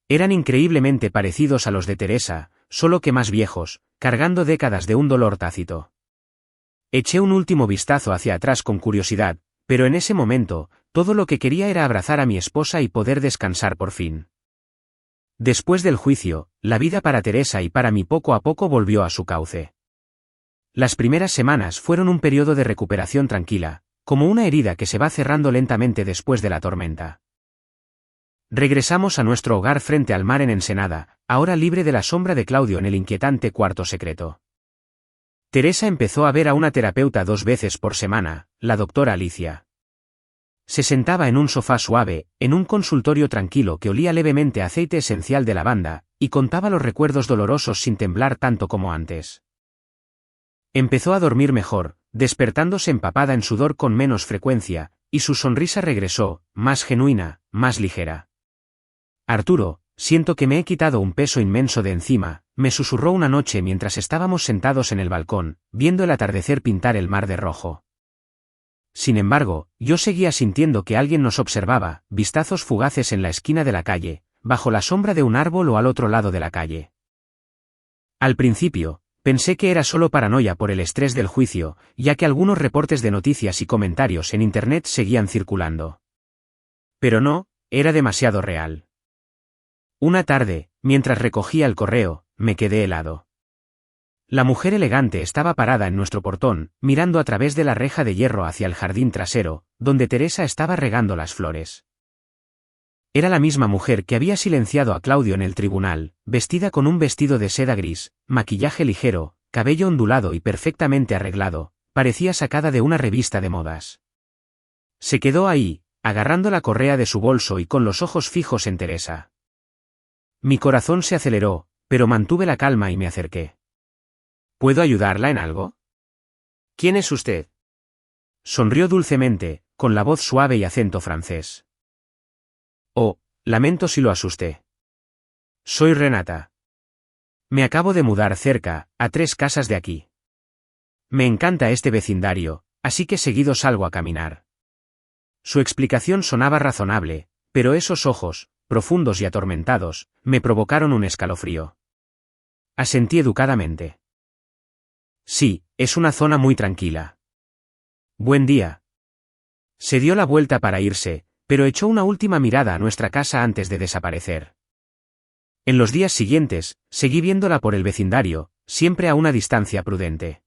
Eran increíblemente parecidos a los de Teresa, solo que más viejos, cargando décadas de un dolor tácito. Eché un último vistazo hacia atrás con curiosidad, pero en ese momento, todo lo que quería era abrazar a mi esposa y poder descansar por fin. Después del juicio, la vida para Teresa y para mí poco a poco volvió a su cauce. Las primeras semanas fueron un periodo de recuperación tranquila, como una herida que se va cerrando lentamente después de la tormenta. Regresamos a nuestro hogar frente al mar en Ensenada, ahora libre de la sombra de Claudio en el inquietante cuarto secreto. Teresa empezó a ver a una terapeuta 2 veces por semana, la doctora Alicia. Se sentaba en un sofá suave, en un consultorio tranquilo que olía levemente a aceite esencial de lavanda, y contaba los recuerdos dolorosos sin temblar tanto como antes. Empezó a dormir mejor, despertándose empapada en sudor con menos frecuencia, y su sonrisa regresó, más genuina, más ligera. «Arturo, siento que me he quitado un peso inmenso de encima», me susurró una noche mientras estábamos sentados en el balcón, viendo el atardecer pintar el mar de rojo. Sin embargo, yo seguía sintiendo que alguien nos observaba, vistazos fugaces en la esquina de la calle, bajo la sombra de un árbol o al otro lado de la calle. Al principio, pensé que era solo paranoia por el estrés del juicio, ya que algunos reportes de noticias y comentarios en Internet seguían circulando. Pero no, era demasiado real. Una tarde, mientras recogía el correo, me quedé helado. La mujer elegante estaba parada en nuestro portón, mirando a través de la reja de hierro hacia el jardín trasero, donde Teresa estaba regando las flores. Era la misma mujer que había silenciado a Claudio en el tribunal, vestida con un vestido de seda gris, maquillaje ligero, cabello ondulado y perfectamente arreglado, parecía sacada de una revista de modas. Se quedó ahí, agarrando la correa de su bolso y con los ojos fijos en Teresa. Mi corazón se aceleró, pero mantuve la calma y me acerqué. ¿Puedo ayudarla en algo? ¿Quién es usted? Sonrió dulcemente, con la voz suave y acento francés. Oh, lamento si lo asusté. Soy Renata. Me acabo de mudar cerca, a 3 casas de aquí. Me encanta este vecindario, así que seguido salgo a caminar. Su explicación sonaba razonable, pero esos ojos, profundos y atormentados, me provocaron un escalofrío. Asentí educadamente. Sí, es una zona muy tranquila. Buen día. Se dio la vuelta para irse, pero echó una última mirada a nuestra casa antes de desaparecer. En los días siguientes, seguí viéndola por el vecindario, siempre a una distancia prudente.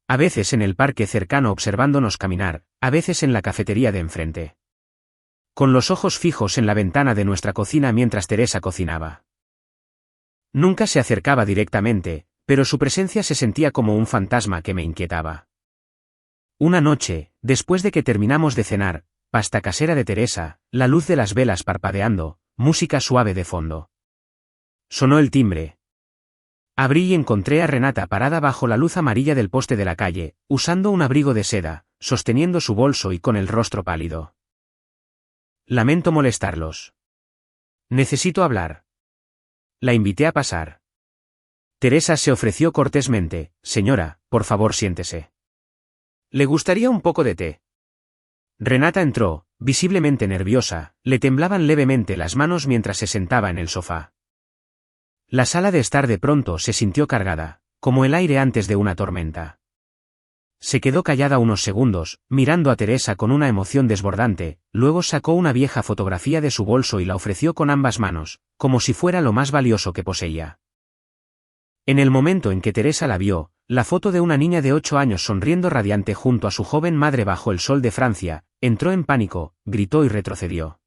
A veces en el parque cercano observándonos caminar, a veces en la cafetería de enfrente. Con los ojos fijos en la ventana de nuestra cocina mientras Teresa cocinaba. Nunca se acercaba directamente, pero su presencia se sentía como un fantasma que me inquietaba. Una noche, después de que terminamos de cenar, pasta casera de Teresa, la luz de las velas parpadeando, música suave de fondo. Sonó el timbre. Abrí y encontré a Renata parada bajo la luz amarilla del poste de la calle, usando un abrigo de seda, sosteniendo su bolso y con el rostro pálido. Lamento molestarlos. Necesito hablar. La invité a pasar. Teresa se ofreció cortésmente. Señora, por favor siéntese. ¿Le gustaría un poco de té? Renata entró, visiblemente nerviosa, le temblaban levemente las manos mientras se sentaba en el sofá. La sala de estar de pronto se sintió cargada, como el aire antes de una tormenta. Se quedó callada unos segundos, mirando a Teresa con una emoción desbordante, luego sacó una vieja fotografía de su bolso y la ofreció con ambas manos, como si fuera lo más valioso que poseía. En el momento en que Teresa la vio, la foto de una niña de 8 años sonriendo radiante junto a su joven madre bajo el sol de Francia, entró en pánico, gritó y retrocedió.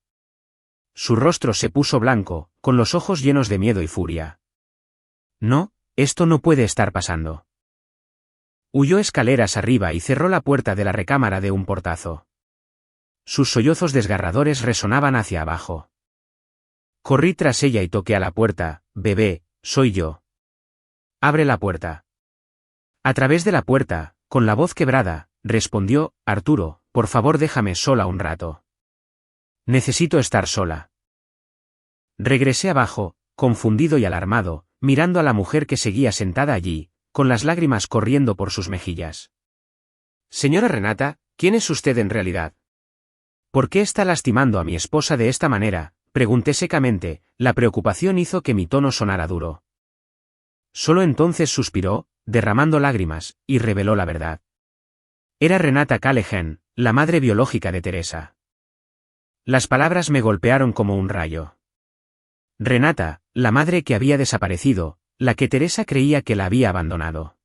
Su rostro se puso blanco, con los ojos llenos de miedo y furia. No, esto no puede estar pasando. Huyó escaleras arriba y cerró la puerta de la recámara de un portazo. Sus sollozos desgarradores resonaban hacia abajo. Corrí tras ella y toqué a la puerta. Bebé, soy yo. Abre la puerta. A través de la puerta, con la voz quebrada, respondió, Arturo, por favor déjame sola un rato. Necesito estar sola. Regresé abajo, confundido y alarmado, mirando a la mujer que seguía sentada allí, con las lágrimas corriendo por sus mejillas. Señora Renata, ¿quién es usted en realidad? ¿Por qué está lastimando a mi esposa de esta manera? Pregunté secamente, la preocupación hizo que mi tono sonara duro. Solo entonces suspiró, derramando lágrimas, y reveló la verdad. Era Renata Callahan, la madre biológica de Teresa. Las palabras me golpearon como un rayo. Renata, la madre que había desaparecido, la que Teresa creía que la había abandonado.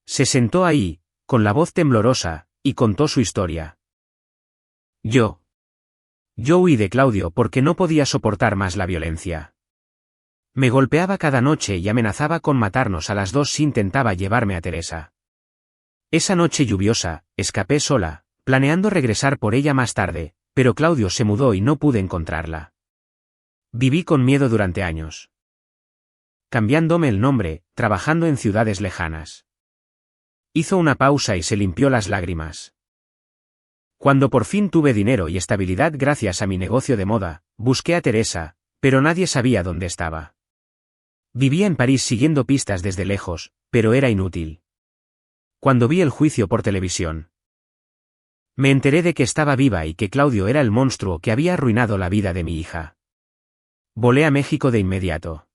Se sentó ahí, con la voz temblorosa, y contó su historia. Yo huí de Claudio porque no podía soportar más la violencia. Me golpeaba cada noche y amenazaba con matarnos a las 2 si intentaba llevarme a Teresa. Esa noche lluviosa, escapé sola, planeando regresar por ella más tarde, pero Claudio se mudó y no pude encontrarla. Viví con miedo durante años. Cambiándome el nombre, trabajando en ciudades lejanas. Hizo una pausa y se limpió las lágrimas. Cuando por fin tuve dinero y estabilidad gracias a mi negocio de moda, busqué a Teresa, pero nadie sabía dónde estaba. Vivía en París siguiendo pistas desde lejos, pero era inútil. Cuando vi el juicio por televisión, Me enteré de que estaba viva y que Claudio era el monstruo que había arruinado la vida de mi hija. Volé a México de inmediato.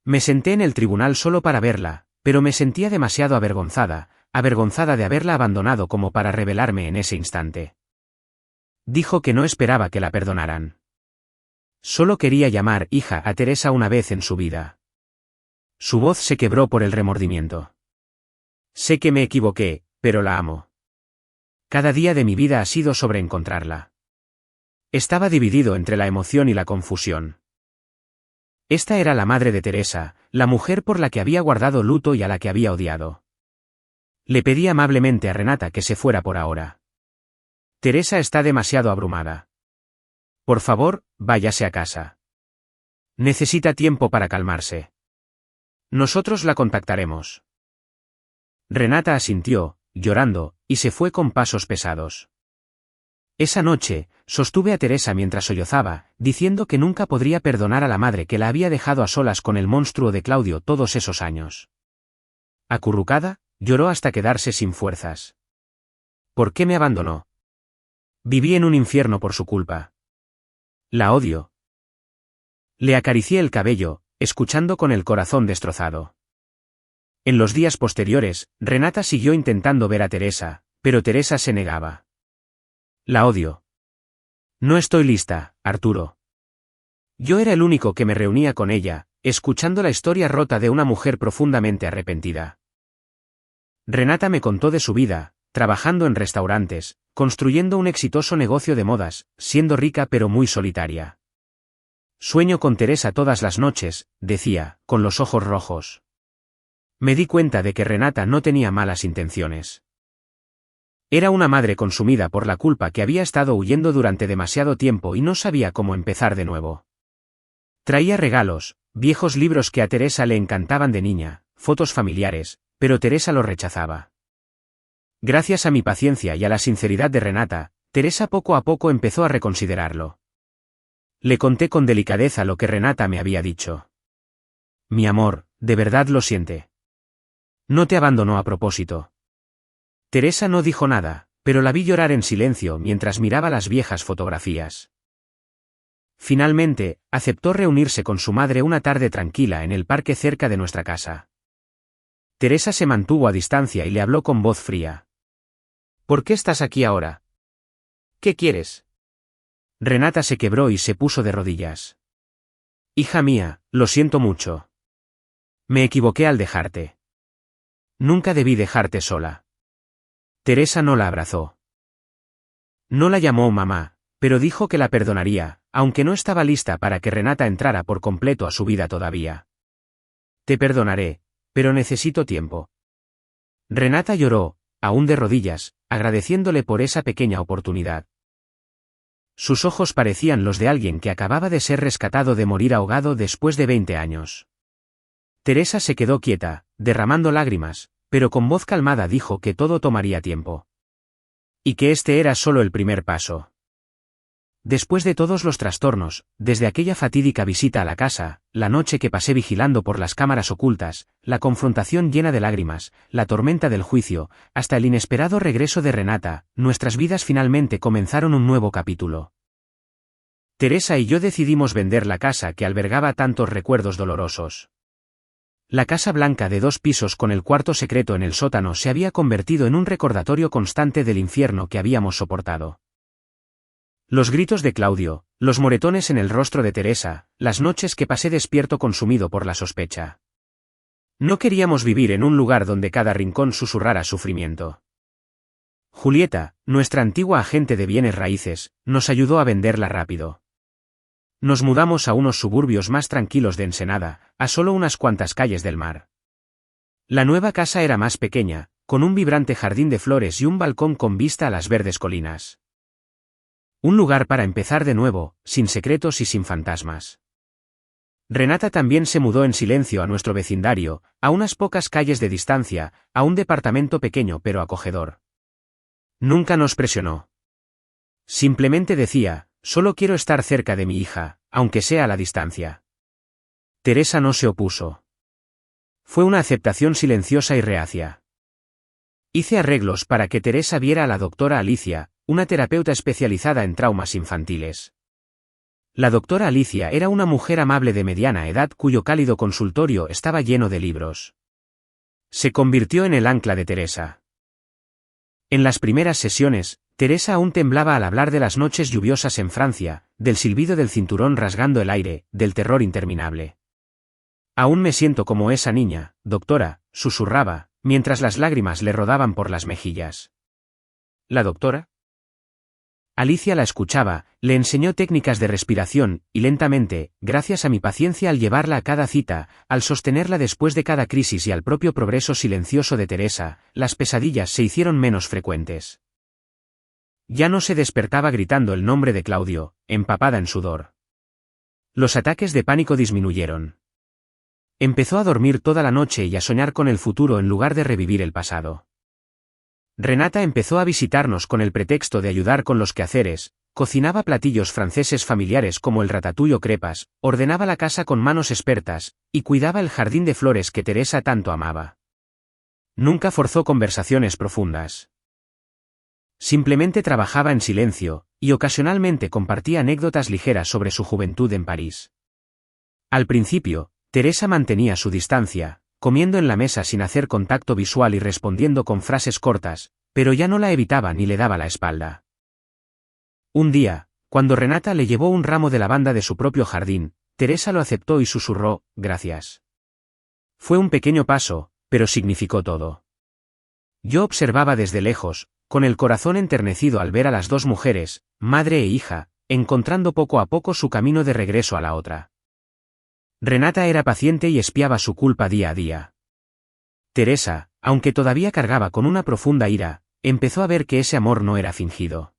Me senté en el tribunal solo para verla, pero me sentía demasiado avergonzada de haberla abandonado como para rebelarme en ese instante. Dijo que no esperaba que la perdonaran. Solo quería llamar hija a Teresa una vez en su vida. Su voz se quebró por el remordimiento. Sé que me equivoqué, pero la amo. Cada día de mi vida ha sido sobre encontrarla. Estaba dividido entre la emoción y la confusión. Esta era la madre de Teresa, la mujer por la que había guardado luto y a la que había odiado. Le pedí amablemente a Renata que se fuera por ahora. Teresa está demasiado abrumada. Por favor, váyase a casa. Necesita tiempo para calmarse. Nosotros la contactaremos. Renata asintió, llorando, y se fue con pasos pesados. Esa noche, sostuve a Teresa mientras sollozaba, diciendo que nunca podría perdonar a la madre que la había dejado a solas con el monstruo de Claudio todos esos años. Acurrucada, lloró hasta quedarse sin fuerzas. ¿Por qué me abandonó? Viví en un infierno por su culpa. La odio. Le acaricié el cabello, escuchando con el corazón destrozado. En los días posteriores, Renata siguió intentando ver a Teresa, pero Teresa se negaba. La odio. No estoy lista, Arturo. Yo era el único que me reunía con ella, escuchando la historia rota de una mujer profundamente arrepentida. Renata me contó de su vida, trabajando en restaurantes, construyendo un exitoso negocio de modas, siendo rica pero muy solitaria. Sueño con Teresa todas las noches, decía, con los ojos rojos. Me di cuenta de que Renata no tenía malas intenciones. Era una madre consumida por la culpa que había estado huyendo durante demasiado tiempo y no sabía cómo empezar de nuevo. Traía regalos, viejos libros que a Teresa le encantaban de niña, fotos familiares, pero Teresa los rechazaba. Gracias a mi paciencia y a la sinceridad de Renata, Teresa poco a poco empezó a reconsiderarlo. Le conté con delicadeza lo que Renata me había dicho. Mi amor, de verdad lo siente. No te abandonó a propósito. Teresa no dijo nada, pero la vi llorar en silencio mientras miraba las viejas fotografías. Finalmente, aceptó reunirse con su madre una tarde tranquila en el parque cerca de nuestra casa. Teresa se mantuvo a distancia y le habló con voz fría. ¿Por qué estás aquí ahora? ¿Qué quieres? Renata se quebró y se puso de rodillas. Hija mía, lo siento mucho. Me equivoqué al dejarte. Nunca debí dejarte sola. Teresa no la abrazó. No la llamó mamá, pero dijo que la perdonaría, aunque no estaba lista para que Renata entrara por completo a su vida todavía. Te perdonaré, pero necesito tiempo. Renata lloró, aún de rodillas, agradeciéndole por esa pequeña oportunidad. Sus ojos parecían los de alguien que acababa de ser rescatado de morir ahogado después de 20 años. Teresa se quedó quieta, derramando lágrimas, pero con voz calmada dijo que todo tomaría tiempo. Y que este era solo el primer paso. Después de todos los trastornos, desde aquella fatídica visita a la casa, la noche que pasé vigilando por las cámaras ocultas, la confrontación llena de lágrimas, la tormenta del juicio, hasta el inesperado regreso de Renata, nuestras vidas finalmente comenzaron un nuevo capítulo. Teresa y yo decidimos vender la casa que albergaba tantos recuerdos dolorosos. La casa blanca de 2 pisos con el cuarto secreto en el sótano se había convertido en un recordatorio constante del infierno que habíamos soportado. Los gritos de Claudio, los moretones en el rostro de Teresa, las noches que pasé despierto consumido por la sospecha. No queríamos vivir en un lugar donde cada rincón susurrara sufrimiento. Julieta, nuestra antigua agente de bienes raíces, nos ayudó a venderla rápido. Nos mudamos a unos suburbios más tranquilos de Ensenada, a solo unas cuantas calles del mar. La nueva casa era más pequeña, con un vibrante jardín de flores y un balcón con vista a las verdes colinas. Un lugar para empezar de nuevo, sin secretos y sin fantasmas. Renata también se mudó en silencio a nuestro vecindario, a unas pocas calles de distancia, a un departamento pequeño pero acogedor. Nunca nos presionó. Simplemente decía, solo quiero estar cerca de mi hija, aunque sea a la distancia. Teresa no se opuso. Fue una aceptación silenciosa y reacia. Hice arreglos para que Teresa viera a la doctora Alicia, una terapeuta especializada en traumas infantiles. La doctora Alicia era una mujer amable de mediana edad cuyo cálido consultorio estaba lleno de libros. Se convirtió en el ancla de Teresa. En las primeras sesiones, Teresa aún temblaba al hablar de las noches lluviosas en Francia, del silbido del cinturón rasgando el aire, del terror interminable. Aún me siento como esa niña, doctora, susurraba, mientras las lágrimas le rodaban por las mejillas. ¿La doctora? Alicia la escuchaba, le enseñó técnicas de respiración, y lentamente, gracias a mi paciencia al llevarla a cada cita, al sostenerla después de cada crisis y al propio progreso silencioso de Teresa, las pesadillas se hicieron menos frecuentes. Ya no se despertaba gritando el nombre de Claudio, empapada en sudor. Los ataques de pánico disminuyeron. Empezó a dormir toda la noche y a soñar con el futuro en lugar de revivir el pasado. Renata empezó a visitarnos con el pretexto de ayudar con los quehaceres, cocinaba platillos franceses familiares como el ratatouille o crepas, ordenaba la casa con manos expertas, y cuidaba el jardín de flores que Teresa tanto amaba. Nunca forzó conversaciones profundas. Simplemente trabajaba en silencio, y ocasionalmente compartía anécdotas ligeras sobre su juventud en París. Al principio, Teresa mantenía su distancia, comiendo en la mesa sin hacer contacto visual y respondiendo con frases cortas, pero ya no la evitaba ni le daba la espalda. Un día, cuando Renata le llevó un ramo de lavanda de su propio jardín, Teresa lo aceptó y susurró, «Gracias». Fue un pequeño paso, pero significó todo. Yo observaba desde lejos, con el corazón enternecido al ver a las dos mujeres, madre e hija, encontrando poco a poco su camino de regreso a la otra. Renata era paciente y espiaba su culpa día a día. Teresa, aunque todavía cargaba con una profunda ira, empezó a ver que ese amor no era fingido.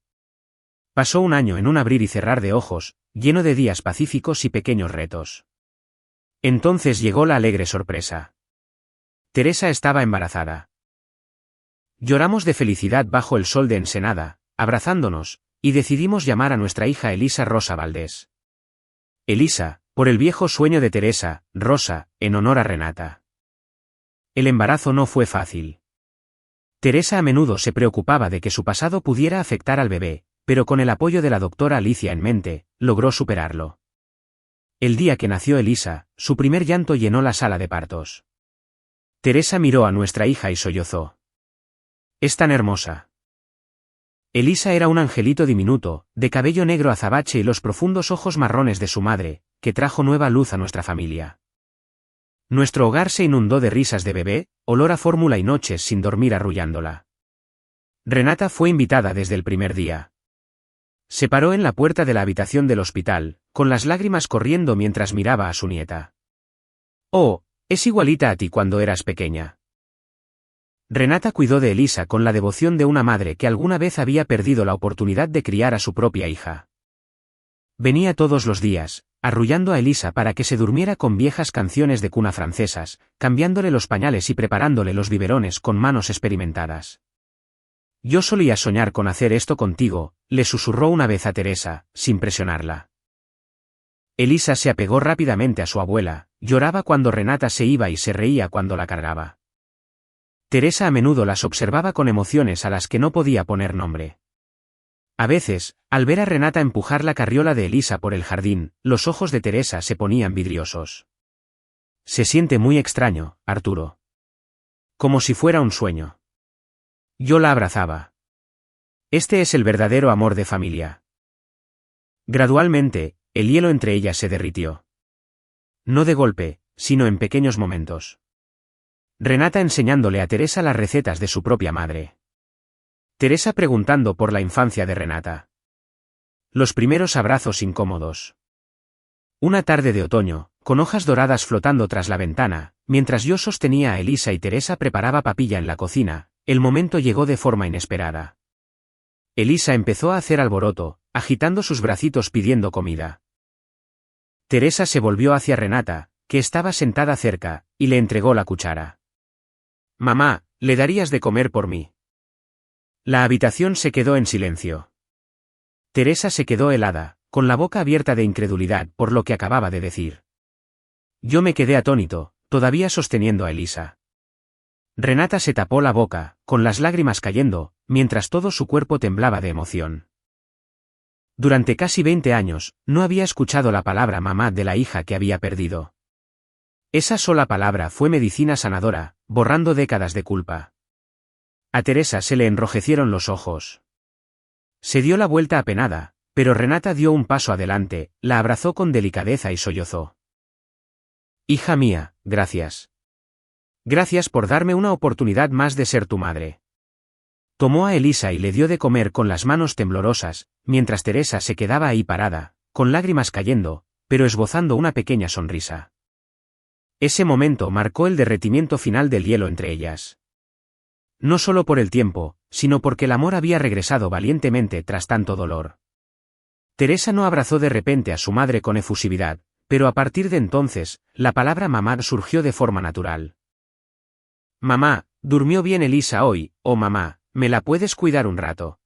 Pasó un año en un abrir y cerrar de ojos, lleno de días pacíficos y pequeños retos. Entonces llegó la alegre sorpresa. Teresa estaba embarazada. Lloramos de felicidad bajo el sol de Ensenada, abrazándonos, y decidimos llamar a nuestra hija Elisa Rosa Valdés. Elisa, por el viejo sueño de Teresa, Rosa, en honor a Renata. El embarazo no fue fácil. Teresa a menudo se preocupaba de que su pasado pudiera afectar al bebé, pero con el apoyo de la doctora Alicia en mente, logró superarlo. El día que nació Elisa, su primer llanto llenó la sala de partos. Teresa miró a nuestra hija y sollozó. «Es tan hermosa». Elisa era un angelito diminuto, de cabello negro azabache y los profundos ojos marrones de su madre, que trajo nueva luz a nuestra familia. Nuestro hogar se inundó de risas de bebé, olor a fórmula y noches sin dormir arrullándola. Renata fue invitada desde el primer día. Se paró en la puerta de la habitación del hospital, con las lágrimas corriendo mientras miraba a su nieta. «Oh, es igualita a ti cuando eras pequeña». Renata cuidó de Elisa con la devoción de una madre que alguna vez había perdido la oportunidad de criar a su propia hija. Venía todos los días, arrullando a Elisa para que se durmiera con viejas canciones de cuna francesas, cambiándole los pañales y preparándole los biberones con manos experimentadas. «Yo solía soñar con hacer esto contigo», le susurró una vez a Teresa, sin presionarla. Elisa se apegó rápidamente a su abuela, lloraba cuando Renata se iba y se reía cuando la cargaba. Teresa a menudo las observaba con emociones a las que no podía poner nombre. A veces, al ver a Renata empujar la carriola de Elisa por el jardín, los ojos de Teresa se ponían vidriosos. «Se siente muy extraño, Arturo. Como si fuera un sueño». Yo la abrazaba. «Este es el verdadero amor de familia». Gradualmente, el hielo entre ellas se derritió. No de golpe, sino en pequeños momentos. Renata enseñándole a Teresa las recetas de su propia madre. Teresa preguntando por la infancia de Renata. Los primeros abrazos incómodos. Una tarde de otoño, con hojas doradas flotando tras la ventana, mientras yo sostenía a Elisa y Teresa preparaba papilla en la cocina, el momento llegó de forma inesperada. Elisa empezó a hacer alboroto, agitando sus bracitos pidiendo comida. Teresa se volvió hacia Renata, que estaba sentada cerca, y le entregó la cuchara. «Mamá, ¿le darías de comer por mí?». La habitación se quedó en silencio. Teresa se quedó helada, con la boca abierta de incredulidad por lo que acababa de decir. Yo me quedé atónito, todavía sosteniendo a Elisa. Renata se tapó la boca, con las lágrimas cayendo, mientras todo su cuerpo temblaba de emoción. Durante casi 20 años, no había escuchado la palabra mamá de la hija que había perdido. Esa sola palabra fue medicina sanadora, borrando décadas de culpa. A Teresa se le enrojecieron los ojos. Se dio la vuelta apenada, pero Renata dio un paso adelante, la abrazó con delicadeza y sollozó. Hija mía, gracias. Gracias por darme una oportunidad más de ser tu madre. Tomó a Elisa y le dio de comer con las manos temblorosas, mientras Teresa se quedaba ahí parada, con lágrimas cayendo, pero esbozando una pequeña sonrisa. Ese momento marcó el derretimiento final del hielo entre ellas. No solo por el tiempo, sino porque el amor había regresado valientemente tras tanto dolor. Teresa no abrazó de repente a su madre con efusividad, pero a partir de entonces, la palabra mamá surgió de forma natural. Mamá, ¿durmió bien Elisa hoy? Oh mamá, ¿me la puedes cuidar un rato?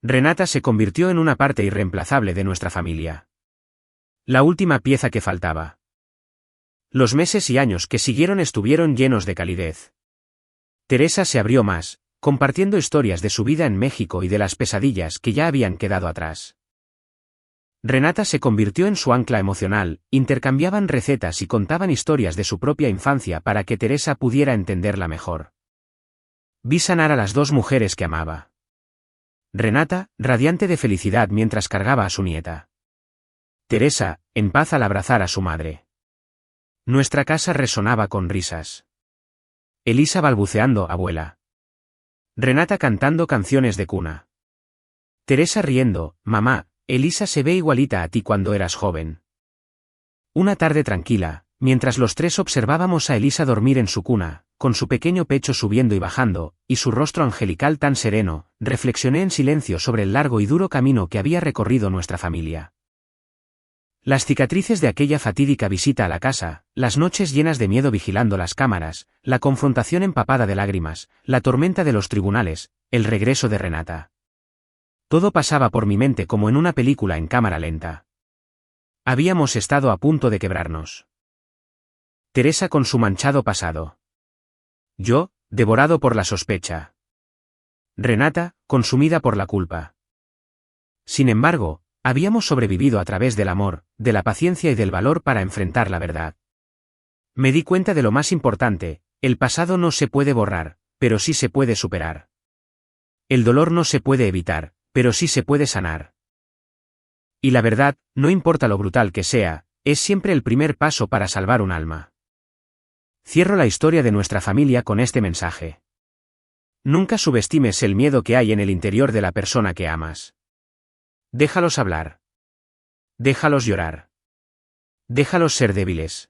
Renata se convirtió en una parte irreemplazable de nuestra familia. La última pieza que faltaba. Los meses y años que siguieron estuvieron llenos de calidez. Teresa se abrió más, compartiendo historias de su vida en México y de las pesadillas que ya habían quedado atrás. Renata se convirtió en su ancla emocional, intercambiaban recetas y contaban historias de su propia infancia para que Teresa pudiera entenderla mejor. Vi sanar a las dos mujeres que amaba. Renata, radiante de felicidad mientras cargaba a su nieta. Teresa, en paz al abrazar a su madre. Nuestra casa resonaba con risas. Elisa balbuceando, abuela. Renata cantando canciones de cuna. Teresa riendo, mamá, Elisa se ve igualita a ti cuando eras joven. Una tarde tranquila, mientras los tres observábamos a Elisa dormir en su cuna, con su pequeño pecho subiendo y bajando, y su rostro angelical tan sereno, reflexioné en silencio sobre el largo y duro camino que había recorrido nuestra familia. Las cicatrices de aquella fatídica visita a la casa, las noches llenas de miedo vigilando las cámaras, la confrontación empapada de lágrimas, la tormenta de los tribunales, el regreso de Renata. Todo pasaba por mi mente como en una película en cámara lenta. Habíamos estado a punto de quebrarnos. Teresa con su manchado pasado. Yo, devorado por la sospecha. Renata, consumida por la culpa. Sin embargo, habíamos sobrevivido a través del amor, de la paciencia y del valor para enfrentar la verdad. Me di cuenta de lo más importante, el pasado no se puede borrar, pero sí se puede superar. El dolor no se puede evitar, pero sí se puede sanar. Y la verdad, no importa lo brutal que sea, es siempre el primer paso para salvar un alma. Cierro la historia de nuestra familia con este mensaje. Nunca subestimes el miedo que hay en el interior de la persona que amas. Déjalos hablar. Déjalos llorar. Déjalos ser débiles.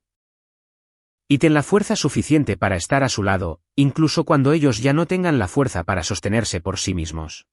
Y ten la fuerza suficiente para estar a su lado, incluso cuando ellos ya no tengan la fuerza para sostenerse por sí mismos.